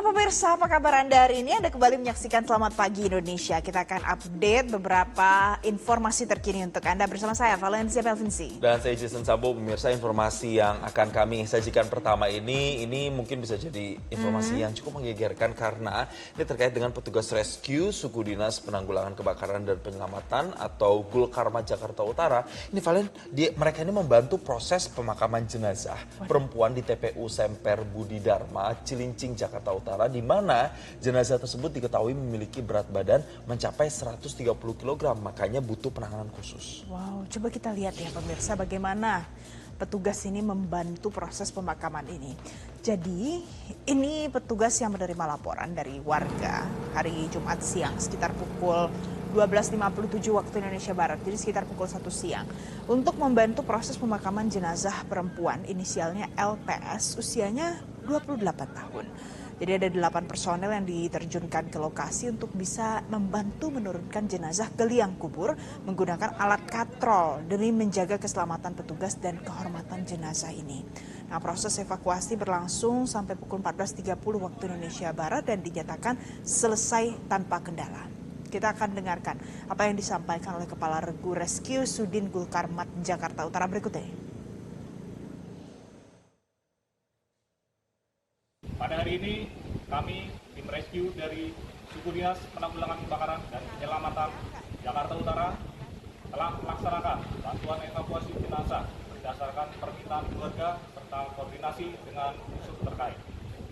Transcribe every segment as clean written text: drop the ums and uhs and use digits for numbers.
Halo pemirsa, apa kabar Anda hari ini? Anda kembali menyaksikan Selamat Pagi Indonesia. Kita akan update beberapa informasi terkini untuk Anda bersama saya, Valencia Melvinsi. Dan saya Jason Sabo, pemirsa. Informasi yang akan kami sajikan pertama ini mungkin bisa jadi informasi yang cukup menggegerkan karena ini terkait dengan petugas rescue Suku Dinas Penanggulangan Kebakaran dan Penyelamatan atau Gulkarmat Jakarta Utara. Ini Valen, mereka ini membantu proses pemakaman jenazah perempuan di TPU Semper Budi Dharma, Cilincing, Jakarta Utara, di mana jenazah tersebut diketahui memiliki berat badan mencapai 130 kg, makanya butuh penanganan khusus. Wow, coba kita lihat ya pemirsa bagaimana petugas ini membantu proses pemakaman ini. Jadi ini petugas yang menerima laporan dari warga hari Jumat siang sekitar pukul 12.57 waktu Indonesia Barat, jadi sekitar pukul 1 siang. Untuk membantu proses pemakaman jenazah perempuan inisialnya LPS usianya 28 tahun. Jadi ada 8 personel yang diterjunkan ke lokasi untuk bisa membantu menurunkan jenazah ke liang kubur menggunakan alat katrol demi menjaga keselamatan petugas dan kehormatan jenazah ini. Nah, proses evakuasi berlangsung sampai pukul 14.30 waktu Indonesia Barat dan dinyatakan selesai tanpa kendala. Kita akan dengarkan apa yang disampaikan oleh Kepala Regu Rescue Sudin Gulkarmat Jakarta Utara berikut ini. Pada hari ini, kami tim rescue dari Suku Dinas Penanggulangan Kebakaran dan Penyelamatan Jakarta Utara telah melaksanakan bantuan evakuasi jenazah berdasarkan permintaan keluarga serta koordinasi dengan unsur terkait.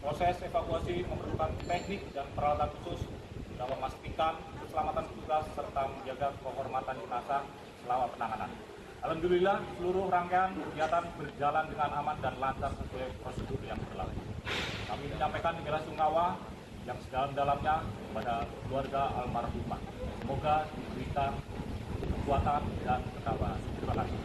Proses evakuasi memerlukan teknik dan peralatan khusus dalam memastikan keselamatan petugas serta menjaga kehormatan jenazah selama penanganan. Alhamdulillah, seluruh rangkaian kegiatan berjalan dengan aman dan lancar sesuai prosedur yang berlaku. Kami menyampaikan bela sungkawa yang sedalam-dalamnya kepada keluarga almarhumah. Semoga diberikan kekuatan dan ketabahan. Terima kasih.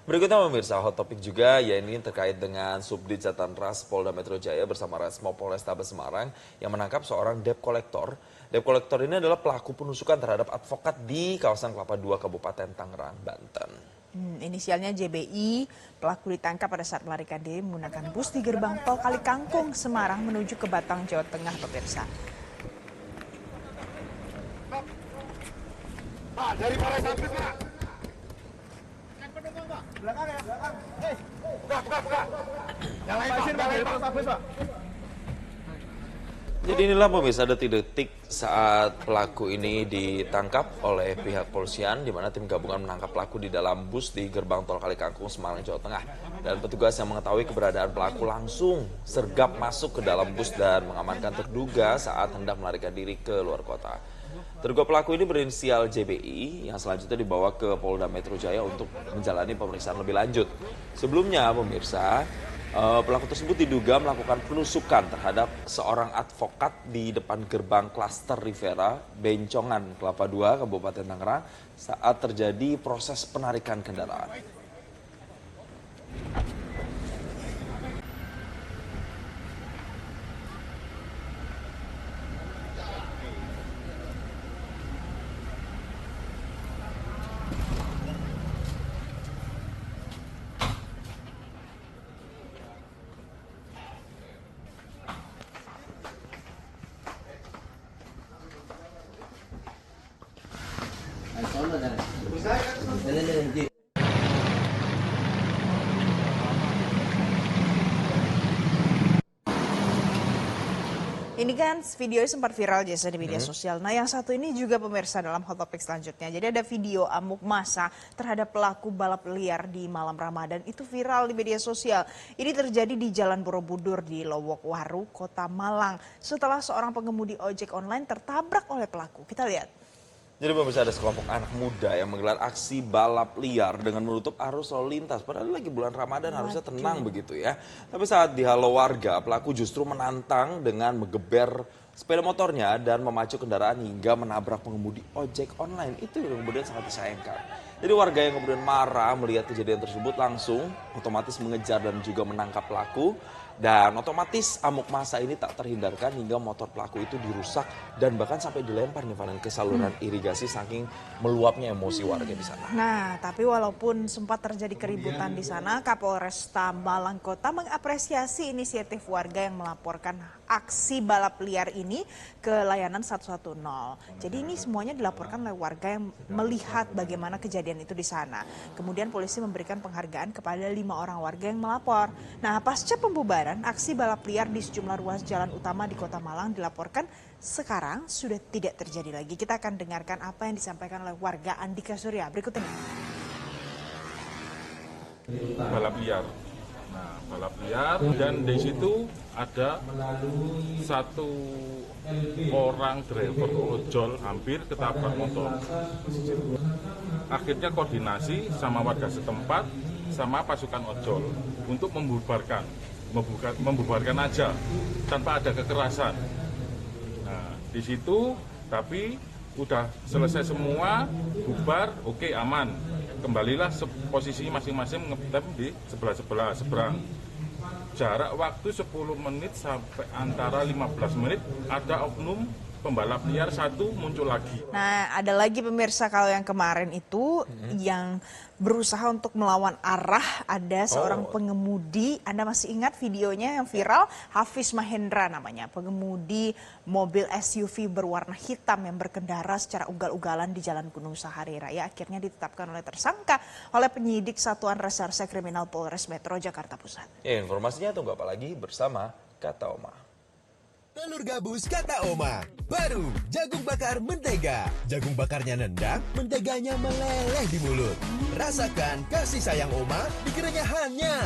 Berikutnya pemirsa, hot topic juga ya ini terkait dengan Subdit Jatanras Polda Metro Jaya bersama Resmo Polrestabes Semarang yang menangkap seorang debt collector. Debt collector ini adalah pelaku penusukan terhadap advokat di kawasan Kelapa II, Kabupaten Tangerang, Banten. Inisialnya JBI, pelaku ditangkap pada saat melarikan diri menggunakan bus di gerbang tol Kalikangkung, Semarang menuju ke Batang, Jawa Tengah, pemirsa. Pak, dari Polrestabes, Pak. Belakang ya, belakang. Buka. Nyalain, Pak. Dari Polrestabes, Pak. Jadi inilah pemirsa detik-detik saat pelaku ini ditangkap oleh pihak polisian, di mana tim gabungan menangkap pelaku di dalam bus di gerbang tol Kalikangkung, Semarang, Jawa Tengah. Dan petugas yang mengetahui keberadaan pelaku langsung sergap masuk ke dalam bus dan mengamankan terduga saat hendak melarikan diri ke luar kota. Terduga pelaku ini berinisial JBI yang selanjutnya dibawa ke Polda Metro Jaya untuk menjalani pemeriksaan lebih lanjut. Sebelumnya pemirsa, pelaku tersebut diduga melakukan penusukan terhadap seorang advokat di depan gerbang klaster Rivera, Bencongan, Kelapa II, Kabupaten Tangerang saat terjadi proses penarikan kendaraan. Ini kan video sempat viral Jasa di media sosial. Nah yang satu ini juga pemirsa dalam hot topic selanjutnya. Jadi ada video amuk massa terhadap pelaku balap liar di malam Ramadan. Itu viral di media sosial. Ini terjadi di Jalan Borobudur di Lowokwaru, Kota Malang. Setelah seorang pengemudi ojek online tertabrak oleh pelaku. Kita lihat. Jadi pemirsa, ada sekelompok anak muda yang menggelar aksi balap liar dengan menutup arus lalu lintas. Padahal lagi bulan Ramadan harusnya tenang begitu ya. Tapi saat dihalau warga, pelaku justru menantang dengan menggeber sepeda motornya dan memacu kendaraan hingga menabrak pengemudi ojek online. Itu yang kemudian sangat disayangkan. Jadi warga yang kemudian marah melihat kejadian tersebut langsung otomatis mengejar dan juga menangkap pelaku. Dan otomatis amuk massa ini tak terhindarkan hingga motor pelaku itu dirusak dan bahkan sampai dilempar nih Valen ke saluran irigasi saking meluapnya emosi warga di sana. Nah, tapi walaupun sempat terjadi keributan di sana, Kapolresta Malang Kota mengapresiasi inisiatif warga yang melaporkan aksi balap liar ini ke layanan 110. Jadi ini semuanya dilaporkan oleh warga yang melihat bagaimana kejadian itu di sana. Kemudian polisi memberikan penghargaan kepada 5 orang warga yang melapor. Nah, pasca pembubaran, aksi balap liar di sejumlah ruas jalan utama di Kota Malang dilaporkan sekarang sudah tidak terjadi lagi. Kita akan dengarkan apa yang disampaikan oleh warga Andika Surya berikut ini. Balap liar. Nah, balap liar dan di situ ada satu orang driver ojol hampir ketabrak motor. Akhirnya koordinasi sama warga setempat sama pasukan ojol untuk membubarkan aja tanpa ada kekerasan. Nah, di situ tapi udah selesai semua, bubar, oke, aman. Kembalilah posisi masing-masing ngetem di sebelah seberang. Jarak waktu 10 menit sampai antara 15 menit ada oknum pembalap liar satu muncul lagi. Nah, ada lagi pemirsa kalau yang kemarin itu yang berusaha untuk melawan arah, ada seorang pengemudi, Anda masih ingat videonya yang viral? Hafiz Mahendra namanya, pengemudi mobil SUV berwarna hitam yang berkendara secara ugal-ugalan di Jalan Gunung Sahari Raya akhirnya ditetapkan oleh tersangka oleh penyidik Satuan Reserse Kriminal Polres Metro Jakarta Pusat. Ya, informasinya tunggu apa lagi bersama Kata Oma. Telur gabus kata Oma. Baru jagung bakar mentega. Jagung bakarnya nendang, menteganya meleleh di mulut. Rasakan kasih sayang Oma di kerenyahannya.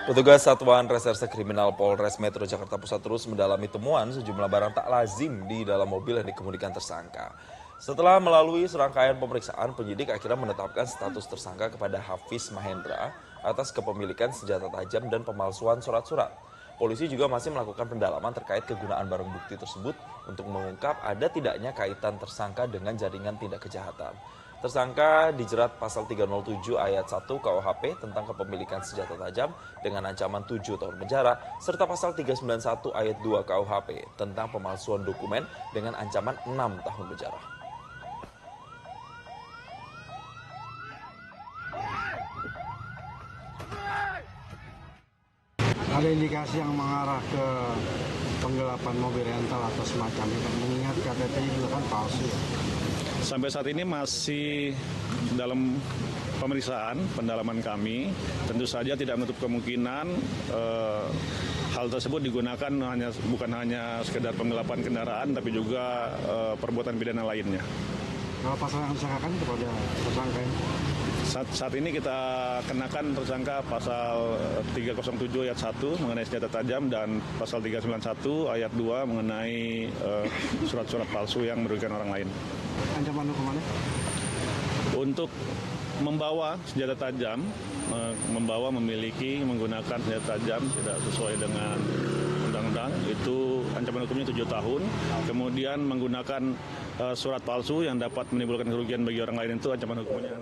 Petugas Satuan Reserse Kriminal Polres Metro Jakarta Pusat terus mendalami temuan sejumlah barang tak lazim di dalam mobil yang dikemudikan tersangka. Setelah melalui serangkaian pemeriksaan, penyidik akhirnya menetapkan status tersangka kepada Hafiz Mahendra atas kepemilikan senjata tajam dan pemalsuan surat-surat. Polisi juga masih melakukan pendalaman terkait kegunaan barang bukti tersebut untuk mengungkap ada tidaknya kaitan tersangka dengan jaringan tindak kejahatan. Tersangka dijerat pasal 307 ayat 1 KUHP tentang kepemilikan senjata tajam dengan ancaman 7 tahun penjara, serta pasal 391 ayat 2 KUHP tentang pemalsuan dokumen dengan ancaman 6 tahun penjara. Ada indikasi yang mengarah ke penggelapan mobil rental atau semacamnya, mengingat KTP juga kan palsu ya. Sampai saat ini masih dalam pemeriksaan, pendalaman kami. Tentu saja tidak menutup kemungkinan hal tersebut digunakan bukan hanya sekedar penggelapan kendaraan, tapi juga perbuatan pidana lainnya. Kalau pasal yang disangkakan kepada tersangka ini? Saat ini kita kenakan tersangka pasal 307 ayat 1 mengenai senjata tajam dan pasal 391 ayat 2 mengenai surat-surat palsu yang merugikan orang lain. Ancaman hukumannya? Untuk membawa senjata tajam, memiliki, menggunakan senjata tajam tidak sesuai dengan undang-undang, itu ancaman hukumnya 7 tahun. Kemudian menggunakan surat palsu yang dapat menimbulkan kerugian bagi orang lain itu ancaman hukumnya.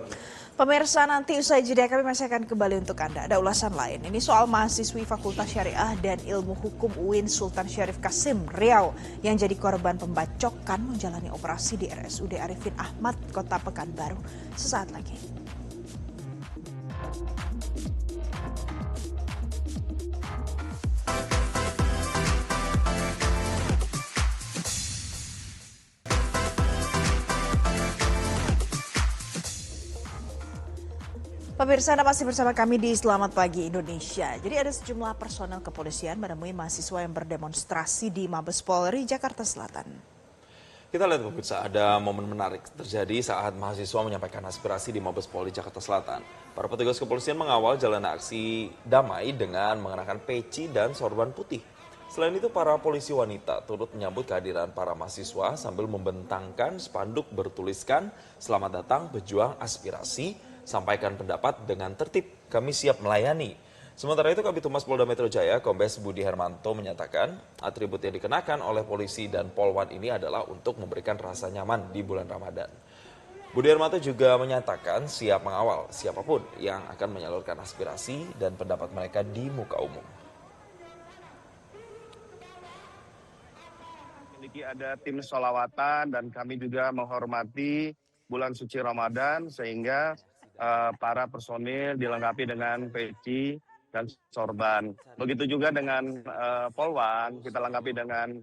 Pemirsa, nanti usai jeda kami masih akan kembali untuk Anda. Ada ulasan lain. Ini soal mahasiswi Fakultas Syariah dan Ilmu Hukum UIN Sultan Syarif Kasim Riau yang jadi korban pembacokan menjalani operasi di RSUD Arifin Ahmad, Kota Pekanbaru. Sesaat lagi. Pemirsa, Anda masih bersama kami di Selamat Pagi Indonesia. Jadi ada sejumlah personel kepolisian menemui mahasiswa yang berdemonstrasi di Mabes Polri, Jakarta Selatan. Kita lihat pemirsa, ada momen menarik terjadi saat mahasiswa menyampaikan aspirasi di Mabes Polri, Jakarta Selatan. Para petugas kepolisian mengawal jalan aksi damai dengan mengenakan peci dan sorban putih. Selain itu, para polisi wanita turut menyambut kehadiran para mahasiswa sambil membentangkan spanduk bertuliskan "Selamat datang pejuang aspirasi, sampaikan pendapat dengan tertib, kami siap melayani." Sementara itu, Kabid Humas Polda Metro Jaya, Kombes Budi Hermanto menyatakan atribut yang dikenakan oleh polisi dan polwan ini adalah untuk memberikan rasa nyaman di bulan Ramadan. Budi Hermanto juga menyatakan siap mengawal siapapun yang akan menyalurkan aspirasi dan pendapat mereka di muka umum. Ada tim sholawatan dan kami juga menghormati bulan suci Ramadan sehingga para personil dilengkapi dengan peci dan sorban. Begitu juga dengan polwan, kita lengkapi dengan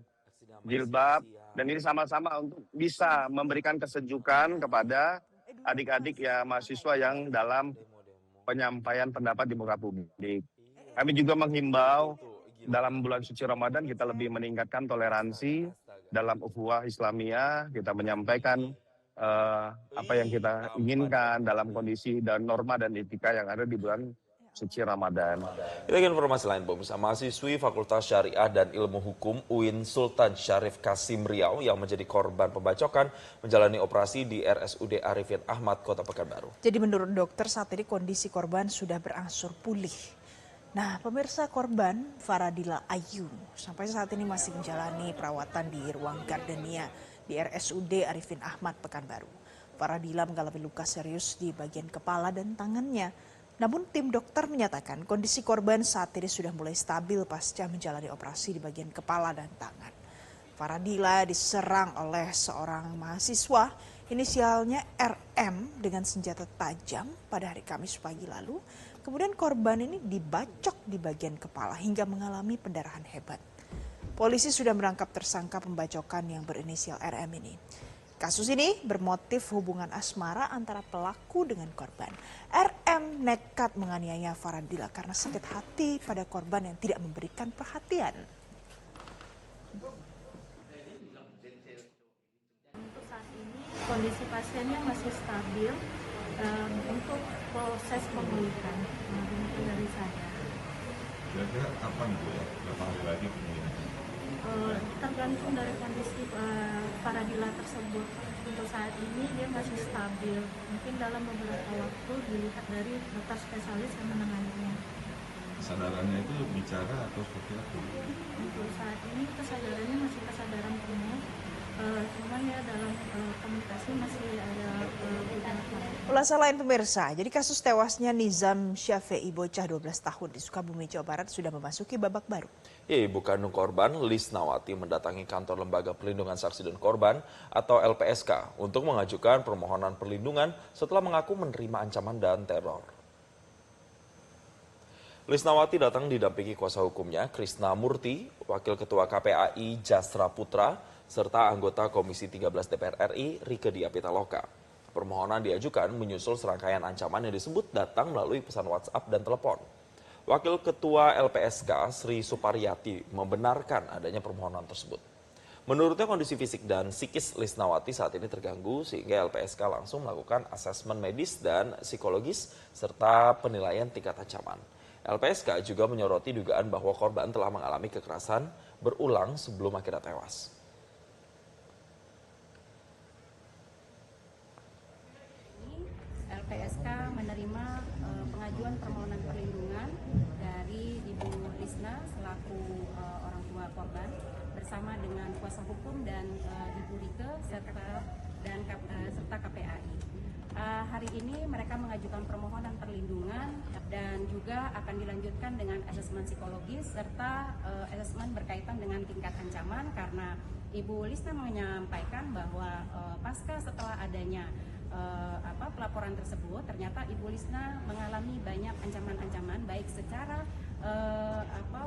jilbab, dan ini sama-sama untuk bisa memberikan kesejukan kepada adik-adik ya mahasiswa yang dalam penyampaian pendapat di muka publik. Kami juga menghimbau dalam bulan suci Ramadan kita lebih meningkatkan toleransi dalam ukhuwah Islamiyah, kita menyampaikan apa yang kita inginkan dalam kondisi dan norma dan etika yang ada di bulan suci Ramadan. Kita ke informasi lain, pemirsa. Mahasiswi Fakultas Syariah dan Ilmu Hukum UIN Sultan Syarif Kasim Riau yang menjadi korban pembacokan menjalani operasi di RSUD Arifin Ahmad, Kota Pekanbaru. Jadi menurut dokter saat ini kondisi korban sudah berangsur pulih. Nah, pemirsa, korban Faradila Ayu sampai saat ini masih menjalani perawatan di ruang Gardenia di RSUD Arifin Ahmad, Pekanbaru. Faradila mengalami luka serius di bagian kepala dan tangannya. Namun tim dokter menyatakan kondisi korban saat ini sudah mulai stabil pasca menjalani operasi di bagian kepala dan tangan. Faradila diserang oleh seorang mahasiswa inisialnya RM dengan senjata tajam pada hari Kamis pagi lalu. Kemudian korban ini dibacok di bagian kepala hingga mengalami pendarahan hebat. Polisi sudah menangkap tersangka pembacokan yang berinisial RM ini. Kasus ini bermotif hubungan asmara antara pelaku dengan korban. RM nekat menganiaya Faradila karena sakit hati pada korban yang tidak memberikan perhatian. Untuk saat ini kondisi pasiennya masih stabil untuk proses pemulihan. Itu dari saya. Kira-kira kapan Bu ya? Berapa hari lagi pemulihan? Tergantung dari kondisi Faradila tersebut. Untuk saat ini dia masih stabil. Mungkin dalam beberapa waktu dilihat dari dokter spesialis yang menanganinya. Kesadarannya itu bicara atau seperti apa? Untuk saat ini kesadarannya masih kesadaran penuh. Cuman ya dalam komunikasi masih ada beberapa. Ulasan lain pemirsa, jadi kasus tewasnya Nizam Syafi'i bocah 12 tahun di Sukabumi, Jawa Barat sudah memasuki babak baru. Ibu kandung korban, Lisnawati, mendatangi kantor Lembaga Perlindungan Saksi dan Korban atau LPSK untuk mengajukan permohonan perlindungan setelah mengaku menerima ancaman dan teror. Lisnawati datang didampingi kuasa hukumnya Krisna Murti, Wakil Ketua KPAI Jasra Putra, serta anggota Komisi 13 DPR RI Rieke Diah Pitaloka. Permohonan diajukan menyusul serangkaian ancaman yang disebut datang melalui pesan WhatsApp dan telepon. Wakil Ketua LPSK Sri Suparyati membenarkan adanya permohonan tersebut. Menurutnya kondisi fisik dan psikis Lisnawati saat ini terganggu sehingga LPSK langsung melakukan asesmen medis dan psikologis serta penilaian tingkat ancaman. LPSK juga menyoroti dugaan bahwa korban telah mengalami kekerasan berulang sebelum akhirnya tewas. LPSK menerima pengajuan permohonan perlindungan dari Ibu Lisna selaku orang tua korban bersama dengan kuasa hukum dan Ibu Rieke serta KPAI. Hari ini mereka mengajukan permohonan perlindungan dan juga akan dilanjutkan dengan asesmen psikologis serta asesmen berkaitan dengan tingkat ancaman karena Ibu Lisna menyampaikan bahwa pasca setelah adanya pelaporan tersebut ternyata Ibu Lisna mengalami banyak ancaman-ancaman baik secara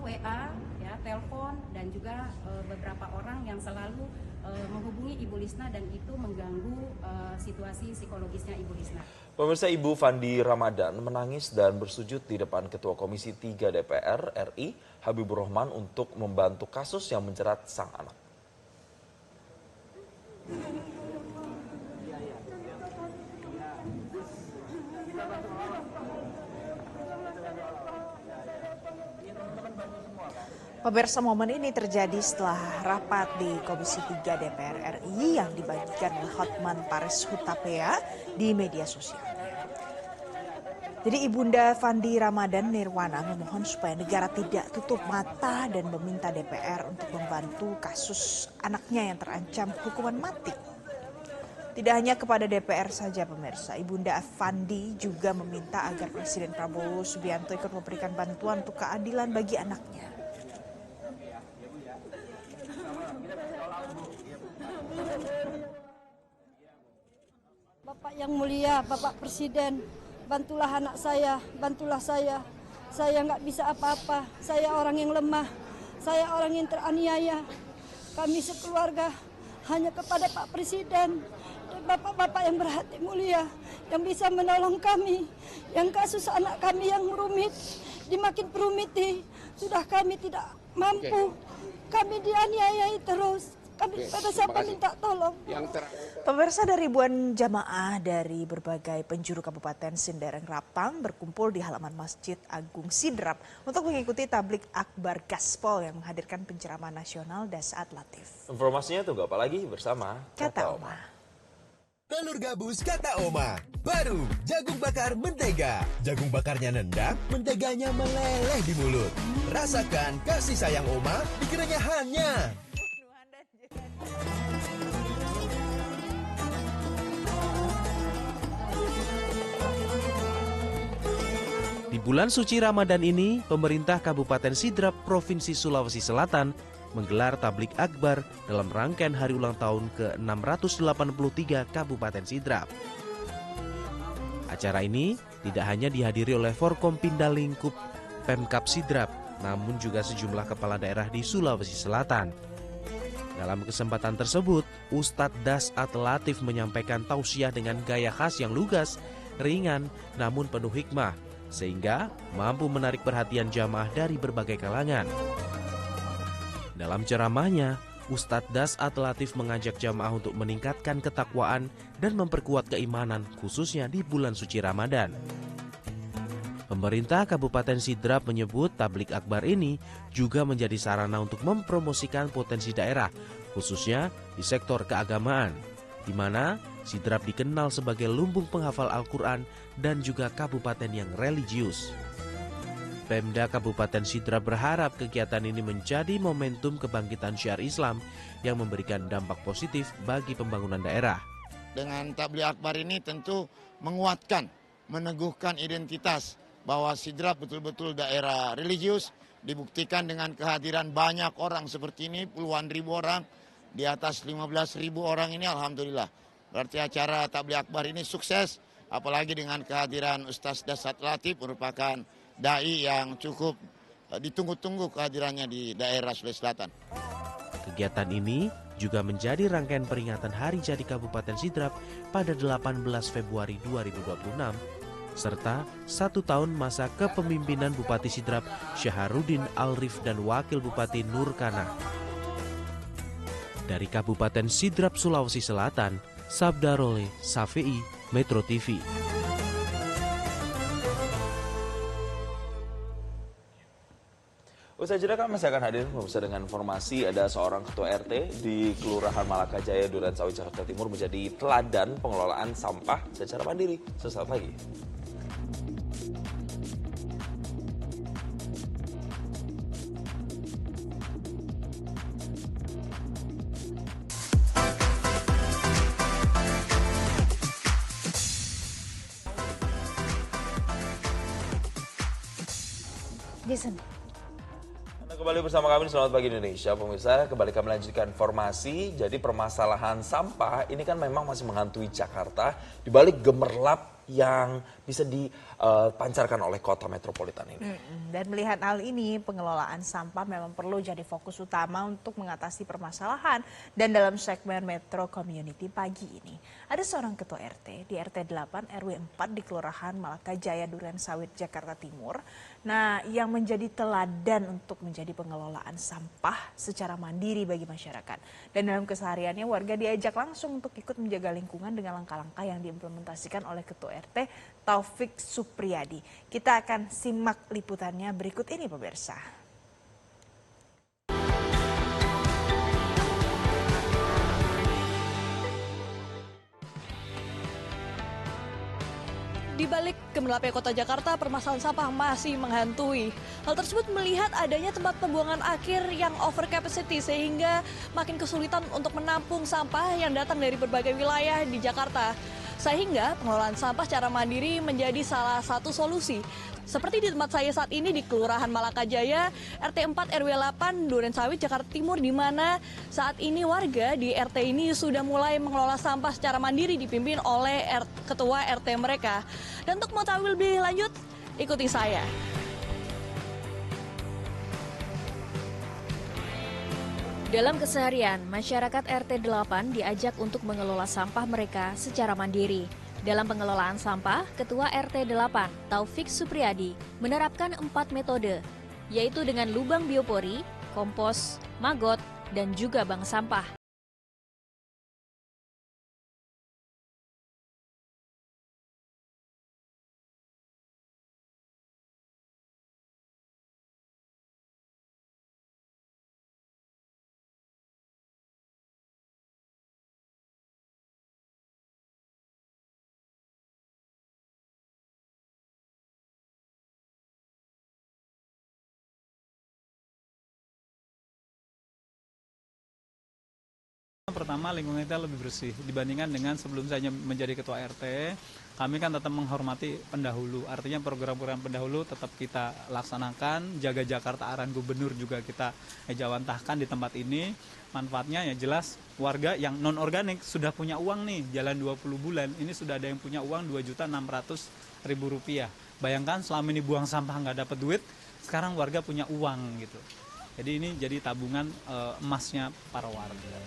WA, ya, telepon dan juga beberapa orang yang selalu menghubungi Ibu Lisna dan itu mengganggu situasi psikologisnya Ibu Lisna. Pemirsa, Ibu Fandi Ramadan menangis dan bersujud di depan Ketua Komisi 3 DPR RI Habibur Rahman untuk membantu kasus yang menjerat sang anak. Pemirsa, momen ini terjadi setelah rapat di Komisi 3 DPR RI yang dibagikan oleh Hotman Paris Hutapea di media sosialnya. Jadi Ibunda Fandi Ramadan Nirwana memohon supaya negara tidak tutup mata dan meminta DPR untuk membantu kasus anaknya yang terancam hukuman mati. Tidak hanya kepada DPR saja pemirsa, Ibunda Fandi juga meminta agar Presiden Prabowo Subianto ikut memberikan bantuan untuk keadilan bagi anaknya. Bapak yang mulia, Bapak Presiden, bantulah anak saya, bantulah saya. Saya nggak bisa apa-apa, saya orang yang lemah, saya orang yang teraniaya. Kami sekeluarga hanya kepada Pak Presiden dan bapak-bapak yang berhati mulia yang bisa menolong kami. Yang kasus anak kami yang rumit, dimakin rumiti, sudah kami tidak mampu. Kami dianiayai terus. Kami pada siapa minta tolong. Pemirsa, dari ribuan jamaah dari berbagai penjuru Kabupaten Sindereng Rapang berkumpul di halaman Masjid Agung Sidrap untuk mengikuti tablik akbar Gaspol yang menghadirkan penceramah nasional Dasaat Latif. Informasinya tunggu apa lagi bersama Kata Oma. Telur gabus kata Oma. Baru jagung bakar mentega. Jagung bakarnya nendang, menteganya meleleh di mulut. Rasakan kasih sayang Oma dikiranya hanya. Di bulan suci Ramadan ini, pemerintah Kabupaten Sidrap, Provinsi Sulawesi Selatan menggelar tablik akbar dalam rangkaian hari ulang tahun ke-683 Kabupaten Sidrap. Acara ini tidak hanya dihadiri oleh Forkompinda Lingkup Pemkab Sidrap, namun juga sejumlah kepala daerah di Sulawesi Selatan. Dalam kesempatan tersebut, Ustadz Dasaat Latif menyampaikan tausiah dengan gaya khas yang lugas, ringan, namun penuh hikmah, sehingga mampu menarik perhatian jamaah dari berbagai kalangan. Dalam ceramahnya, Ustadz Dasaat Latif mengajak jamaah untuk meningkatkan ketakwaan dan memperkuat keimanan, khususnya di bulan suci Ramadan. Pemerintah Kabupaten Sidrap menyebut tablik akbar ini juga menjadi sarana untuk mempromosikan potensi daerah, khususnya di sektor keagamaan, di mana Sidrap dikenal sebagai lumbung penghafal Al-Quran dan juga kabupaten yang religius. Pemda Kabupaten Sidrap berharap kegiatan ini menjadi momentum kebangkitan syiar Islam yang memberikan dampak positif bagi pembangunan daerah. Dengan tablik akbar ini tentu menguatkan, meneguhkan identitas bahwa Sidrap betul-betul daerah religius, dibuktikan dengan kehadiran banyak orang seperti ini, puluhan ribu orang, di atas 15.000 orang ini, alhamdulillah. Berarti acara tablik akbar ini sukses, apalagi dengan kehadiran Ustadz Dasaat Latif, merupakan dai yang cukup ditunggu-tunggu kehadirannya di daerah Sulawesi Selatan. Kegiatan ini juga menjadi rangkaian peringatan Hari Jadi Kabupaten Sidrap pada 18 Februari 2026, serta 1 tahun masa kepemimpinan Bupati Sidrap Syaharudin Alrif dan Wakil Bupati Nurkana. Dari Kabupaten Sidrap, Sulawesi Selatan, Sabdarole Safei, Metro TV. Usai jeda kami masih akan hadir pemirsa dengan informasi ada seorang ketua RT di Kelurahan Malakajaya, Durensawit, Jakarta Timur menjadi teladan pengelolaan sampah secara mandiri. Sesaat lagi. Jason. Kembali bersama kami di Selamat Pagi Indonesia, pemirsa. Kembali kami lanjutkan informasi. Jadi permasalahan sampah ini kan memang masih menghantui Jakarta di balik gemerlap yang bisa dipancarkan oleh kota metropolitan ini. Dan melihat hal ini, pengelolaan sampah memang perlu jadi fokus utama untuk mengatasi permasalahan. Dan dalam segmen Metro Community pagi ini, ada seorang ketua RT di RT 8 RW 4 di Kelurahan Malakajaya, Durensawit, Jakarta Timur. Nah, yang menjadi teladan untuk menjadi pengelolaan sampah secara mandiri bagi masyarakat. Dan dalam kesehariannya, warga diajak langsung untuk ikut menjaga lingkungan dengan langkah-langkah yang diimplementasikan oleh Ketua RT Taufik Supriyadi. Kita akan simak liputannya berikut ini, pemirsa. Di balik gemerlapnya kota Jakarta, permasalahan sampah masih menghantui. Hal tersebut melihat adanya tempat pembuangan akhir yang over capacity sehingga makin kesulitan untuk menampung sampah yang datang dari berbagai wilayah di Jakarta. Sehingga pengelolaan sampah secara mandiri menjadi salah satu solusi. Seperti di tempat saya saat ini di Kelurahan Malakajaya, RT 4 RW 8 Durensawit, Jakarta Timur, di mana saat ini warga di RT ini sudah mulai mengelola sampah secara mandiri dipimpin oleh ketua RT mereka. Dan untuk mengetahui lebih lanjut, ikuti saya. Dalam keseharian, masyarakat RT 8 diajak untuk mengelola sampah mereka secara mandiri. Dalam pengelolaan sampah, Ketua RT 8, Taufik Supriyadi, menerapkan 4 metode, yaitu dengan lubang biopori, kompos, magot, dan juga bank sampah. Pertama, lingkungan kita lebih bersih dibandingkan dengan sebelum saya menjadi ketua RT. Kami kan tetap menghormati pendahulu, artinya program-program pendahulu tetap kita laksanakan. Jaga Jakarta arahan gubernur juga kita ejawantahkan di tempat ini. Manfaatnya ya jelas, warga yang non-organik sudah punya uang nih, jalan 20 bulan, ini sudah ada yang punya uang Rp2.600.000. Bayangkan selama ini buang sampah nggak dapat duit, sekarang warga punya uang gitu. Jadi ini jadi tabungan emasnya para warga.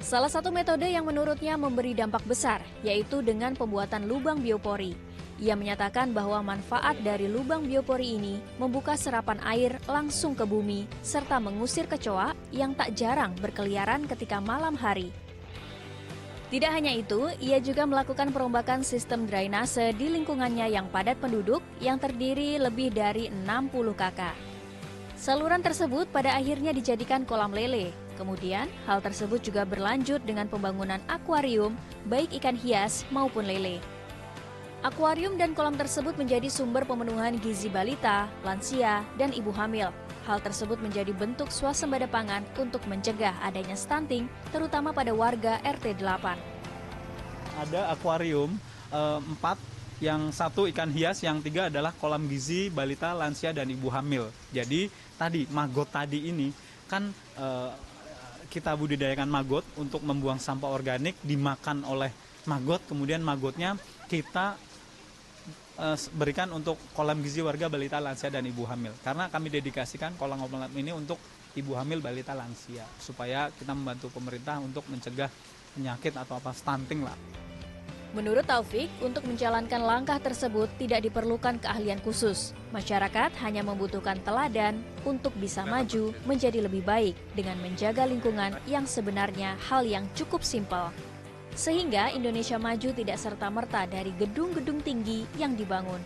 Salah satu metode yang menurutnya memberi dampak besar, yaitu dengan pembuatan lubang biopori. Ia menyatakan bahwa manfaat dari lubang biopori ini membuka serapan air langsung ke bumi, serta mengusir kecoa yang tak jarang berkeliaran ketika malam hari. Tidak hanya itu, ia juga melakukan perombakan sistem drainase di lingkungannya yang padat penduduk yang terdiri lebih dari 60 kakak. Saluran tersebut pada akhirnya dijadikan kolam lele. Kemudian, hal tersebut juga berlanjut dengan pembangunan akuarium, baik ikan hias maupun lele. Akuarium dan kolam tersebut menjadi sumber pemenuhan gizi balita, lansia, dan ibu hamil. Hal tersebut menjadi bentuk swasembada pangan untuk mencegah adanya stunting, terutama pada warga RT 8. Ada akuarium 4, yang 1 ikan hias, yang 3 adalah kolam gizi balita, lansia, dan ibu hamil. Jadi tadi magot tadi ini kan kita budidayakan magot untuk membuang sampah organik, dimakan oleh magot, kemudian magotnya kita berikan untuk kolam gizi warga balita, lansia, dan ibu hamil. Karena kami dedikasikan kolam-kolam ini untuk ibu hamil, balita, lansia, supaya kita membantu pemerintah untuk mencegah penyakit atau stunting lah. Menurut Taufik, untuk menjalankan langkah tersebut tidak diperlukan keahlian khusus. Masyarakat hanya membutuhkan teladan untuk bisa maju menjadi lebih baik dengan menjaga lingkungan yang sebenarnya hal yang cukup simpel. Sehingga Indonesia maju tidak serta-merta dari gedung-gedung tinggi yang dibangun.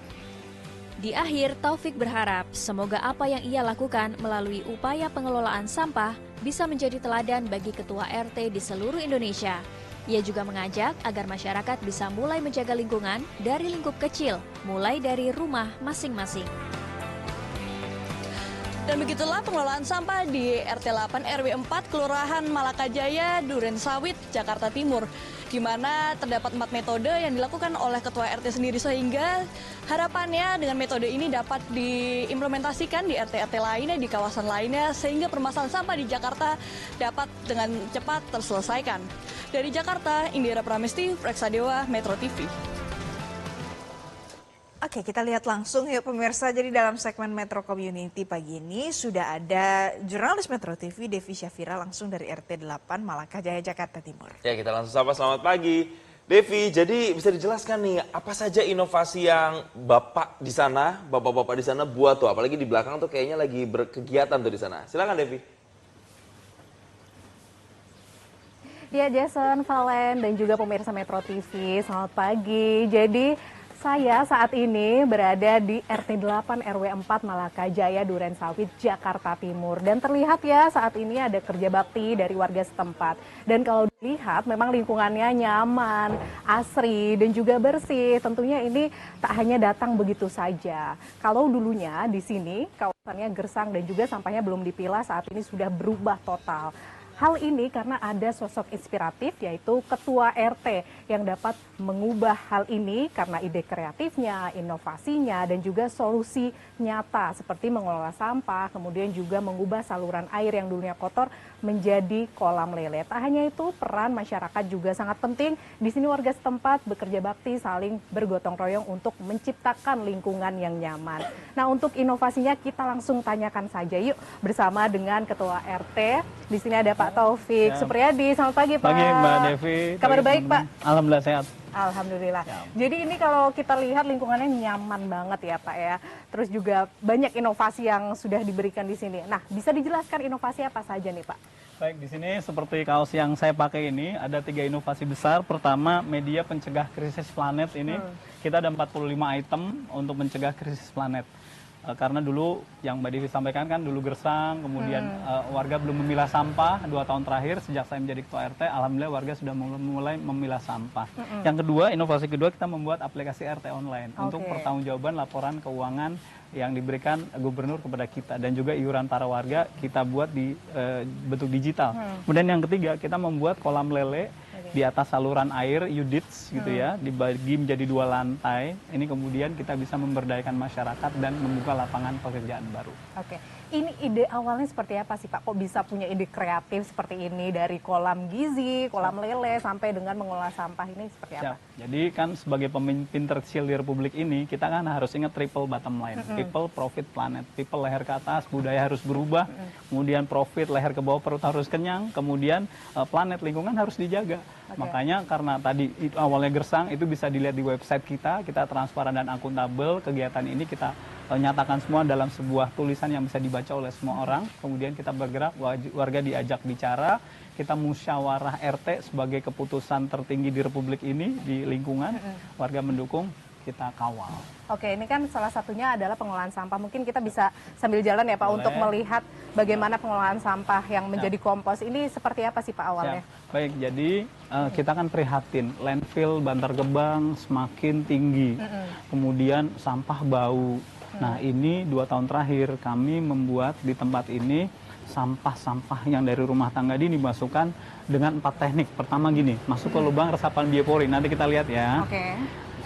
Di akhir, Taufik berharap semoga apa yang ia lakukan melalui upaya pengelolaan sampah bisa menjadi teladan bagi ketua RT di seluruh Indonesia. Ia juga mengajak agar masyarakat bisa mulai menjaga lingkungan dari lingkup kecil, mulai dari rumah masing-masing. Dan begitulah pengelolaan sampah di RT 8 RW 4 Kelurahan Malakajaya, Duren Sawit, Jakarta Timur, di mana terdapat 4 metode yang dilakukan oleh ketua RT sendiri, sehingga harapannya dengan metode ini dapat diimplementasikan di RT-RT lainnya, di kawasan lainnya, sehingga permasalahan sampah di Jakarta dapat dengan cepat terselesaikan. Dari Jakarta, Indira Pramesti, Reksadewa, Metro TV. Oke, kita lihat langsung ya pemirsa. Jadi dalam segmen Metro Community pagi ini sudah ada jurnalis Metro TV Devi Syafira langsung dari RT 8 Malakajaya, Jakarta Timur. Ya, kita langsung sapa, selamat pagi. Devi, jadi bisa dijelaskan nih apa saja inovasi yang Bapak di sana, Bapak-bapak di sana buat tuh, apalagi di belakang tuh kayaknya lagi berkegiatan tuh di sana. Silakan Devi. Ya, Jason, Valen, dan juga pemirsa Metro TV, selamat pagi. Jadi saya saat ini berada di RT 8 RW 4 Malakajaya, Duren Sawit, Jakarta Timur. Dan terlihat ya saat ini ada kerja bakti dari warga setempat. Dan kalau dilihat memang lingkungannya nyaman, asri, dan juga bersih. Tentunya ini tak hanya datang begitu saja. Kalau dulunya di sini kawasannya gersang dan juga sampahnya belum dipilah, saat ini sudah berubah total. Hal ini karena ada sosok inspiratif yaitu Ketua RT yang dapat mengubah hal ini karena ide kreatifnya, inovasinya, dan juga solusi nyata seperti mengelola sampah, kemudian juga mengubah saluran air yang dulunya kotor menjadi kolam lele. Tak hanya itu, peran masyarakat juga sangat penting. Di sini warga setempat bekerja bakti saling bergotong royong untuk menciptakan lingkungan yang nyaman. Nah, untuk inovasinya kita langsung tanyakan saja yuk bersama dengan Ketua RT. Di sini ada Pak Taufik Supriyadi. Selamat pagi, Pak. Pagi, Mbak Devi. Kabar baik, Pak? Alhamdulillah sehat. Alhamdulillah. Jadi ini kalau kita lihat lingkungannya nyaman banget ya, Pak ya. Terus juga banyak inovasi yang sudah diberikan di sini. Nah, bisa dijelaskan inovasi apa saja nih, Pak? Baik, di sini seperti kaos yang saya pakai ini ada 3 inovasi besar. Pertama, media pencegah krisis planet ini. Kita ada 45 item untuk mencegah krisis planet. Karena dulu yang Mbak Devi sampaikan kan dulu gersang, kemudian warga belum memilah sampah. 2 tahun terakhir sejak saya menjadi Ketua RT, alhamdulillah warga sudah mulai memilah sampah. Yang kedua, inovasi kedua, kita membuat aplikasi RT online untuk pertanggungjawaban laporan keuangan yang diberikan gubernur kepada kita, dan juga iuran para warga kita buat di bentuk digital. Kemudian yang ketiga, kita membuat kolam lele di atas saluran air UDITS gitu ya, dibagi menjadi 2 lantai. Ini kemudian kita bisa memberdayakan masyarakat dan membuka lapangan pekerjaan baru. Oke, ini ide awalnya seperti apa sih, Pak? Kok bisa punya ide kreatif seperti ini, dari kolam gizi, kolam lele, sampai dengan mengolah sampah ini seperti apa? Jadi kan sebagai pemimpin terkecil di Republik ini, kita kan harus ingat triple bottom line. People, profit, planet. People leher ke atas, budaya harus berubah. Kemudian profit, leher ke bawah, perut harus kenyang. Kemudian planet, lingkungan harus dijaga. Makanya karena tadi awalnya gersang, itu bisa dilihat di website kita transparan dan akuntabel. Kegiatan ini kita nyatakan semua dalam sebuah tulisan yang bisa dibaca oleh semua orang. Kemudian kita bergerak, warga diajak bicara, kita musyawarah RT sebagai keputusan tertinggi di Republik ini, di lingkungan, warga mendukung, kita kawal. Oke, ini kan salah satunya adalah pengolahan sampah. Mungkin kita bisa sambil jalan ya, Pak, untuk melihat bagaimana pengolahan sampah yang menjadi kompos. Ini seperti apa sih, Pak, awalnya? Baik, jadi kita kan prihatin, landfill Bantar Gebang semakin tinggi, kemudian sampah bau. Nah, ini 2 tahun terakhir kami membuat di tempat ini sampah-sampah yang dari rumah tangga ini dimasukkan dengan 4 teknik. Pertama gini, masuk ke lubang resapan biopori, nanti kita lihat ya.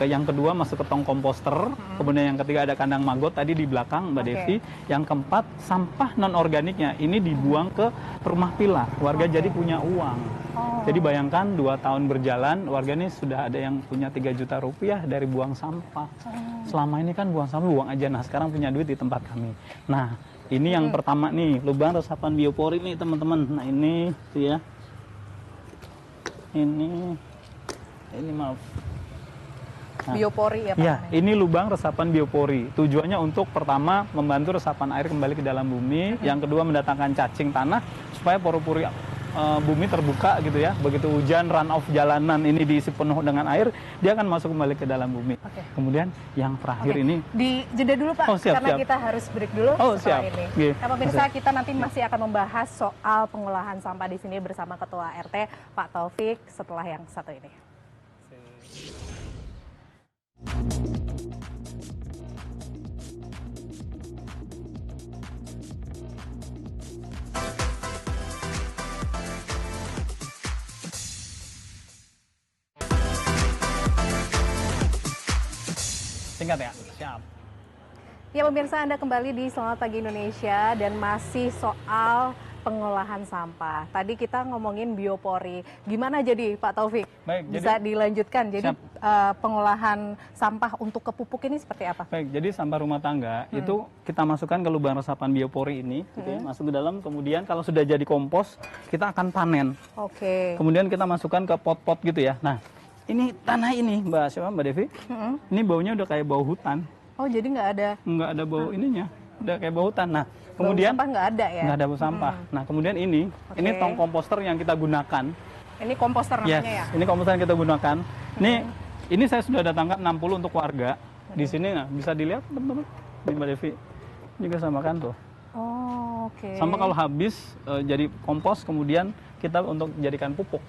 Yang kedua masuk ke tong komposter, kemudian yang ketiga ada kandang maggot tadi di belakang Mbak Devi. Yang keempat, sampah non-organiknya ini dibuang ke rumah pilah, warga jadi punya uang. Jadi bayangkan 2 tahun berjalan, warga ini sudah ada yang punya 3 juta rupiah dari buang sampah. Selama ini kan buang sampah, buang aja, nah sekarang punya duit di tempat kami. Nah, ini yang pertama nih, lubang resapan biopori nih teman-teman. Nah ini tuh ya, ini maaf. Nah, biopori ya, Pak? Ya, ini lubang resapan biopori. Tujuannya untuk pertama membantu resapan air kembali ke dalam bumi, yang kedua mendatangkan cacing tanah supaya pori-pori bumi terbuka gitu ya. Begitu hujan, run off jalanan ini diisi penuh dengan air, dia akan masuk kembali ke dalam bumi. Kemudian yang terakhir ini di jeda dulu, Pak, karena kita harus break dulu setelah ini. Nah, pemirsa, kita nanti masih akan membahas soal pengolahan sampah di sini bersama Ketua RT Pak Taufik setelah yang satu ini. Singkat ya, siap. Ya pemirsa, Anda kembali di Selamat Pagi Indonesia dan masih soal pengolahan sampah. Tadi kita ngomongin biopori. Gimana jadi Pak Taufik? Baik, bisa dilanjutkan. Jadi pengolahan sampah untuk ke pupuk ini seperti apa? Baik, jadi sampah rumah tangga itu kita masukkan ke lubang resapan biopori ini, gitu ya, masuk ke dalam. Kemudian kalau sudah jadi kompos, kita akan panen. Kemudian kita masukkan ke pot-pot gitu ya. Nah, ini tanah ini, Mbak Devi, ini baunya udah kayak bau hutan. Oh, jadi nggak ada bau ininya, udah kayak bau hutan. Nah, kemudian bau sampah nggak ada ya? Nggak ada bau sampah. Nah, kemudian ini tong komposter yang kita gunakan. Ini komposter namanya ya? Ini komposter yang kita gunakan. Ini saya sudah datangkan 60 untuk warga. Di sini bisa dilihat teman-teman, di Mbak Devi juga samakan tuh. Oh, Sampah kalau habis jadi kompos, kemudian kita untuk jadikan pupuk.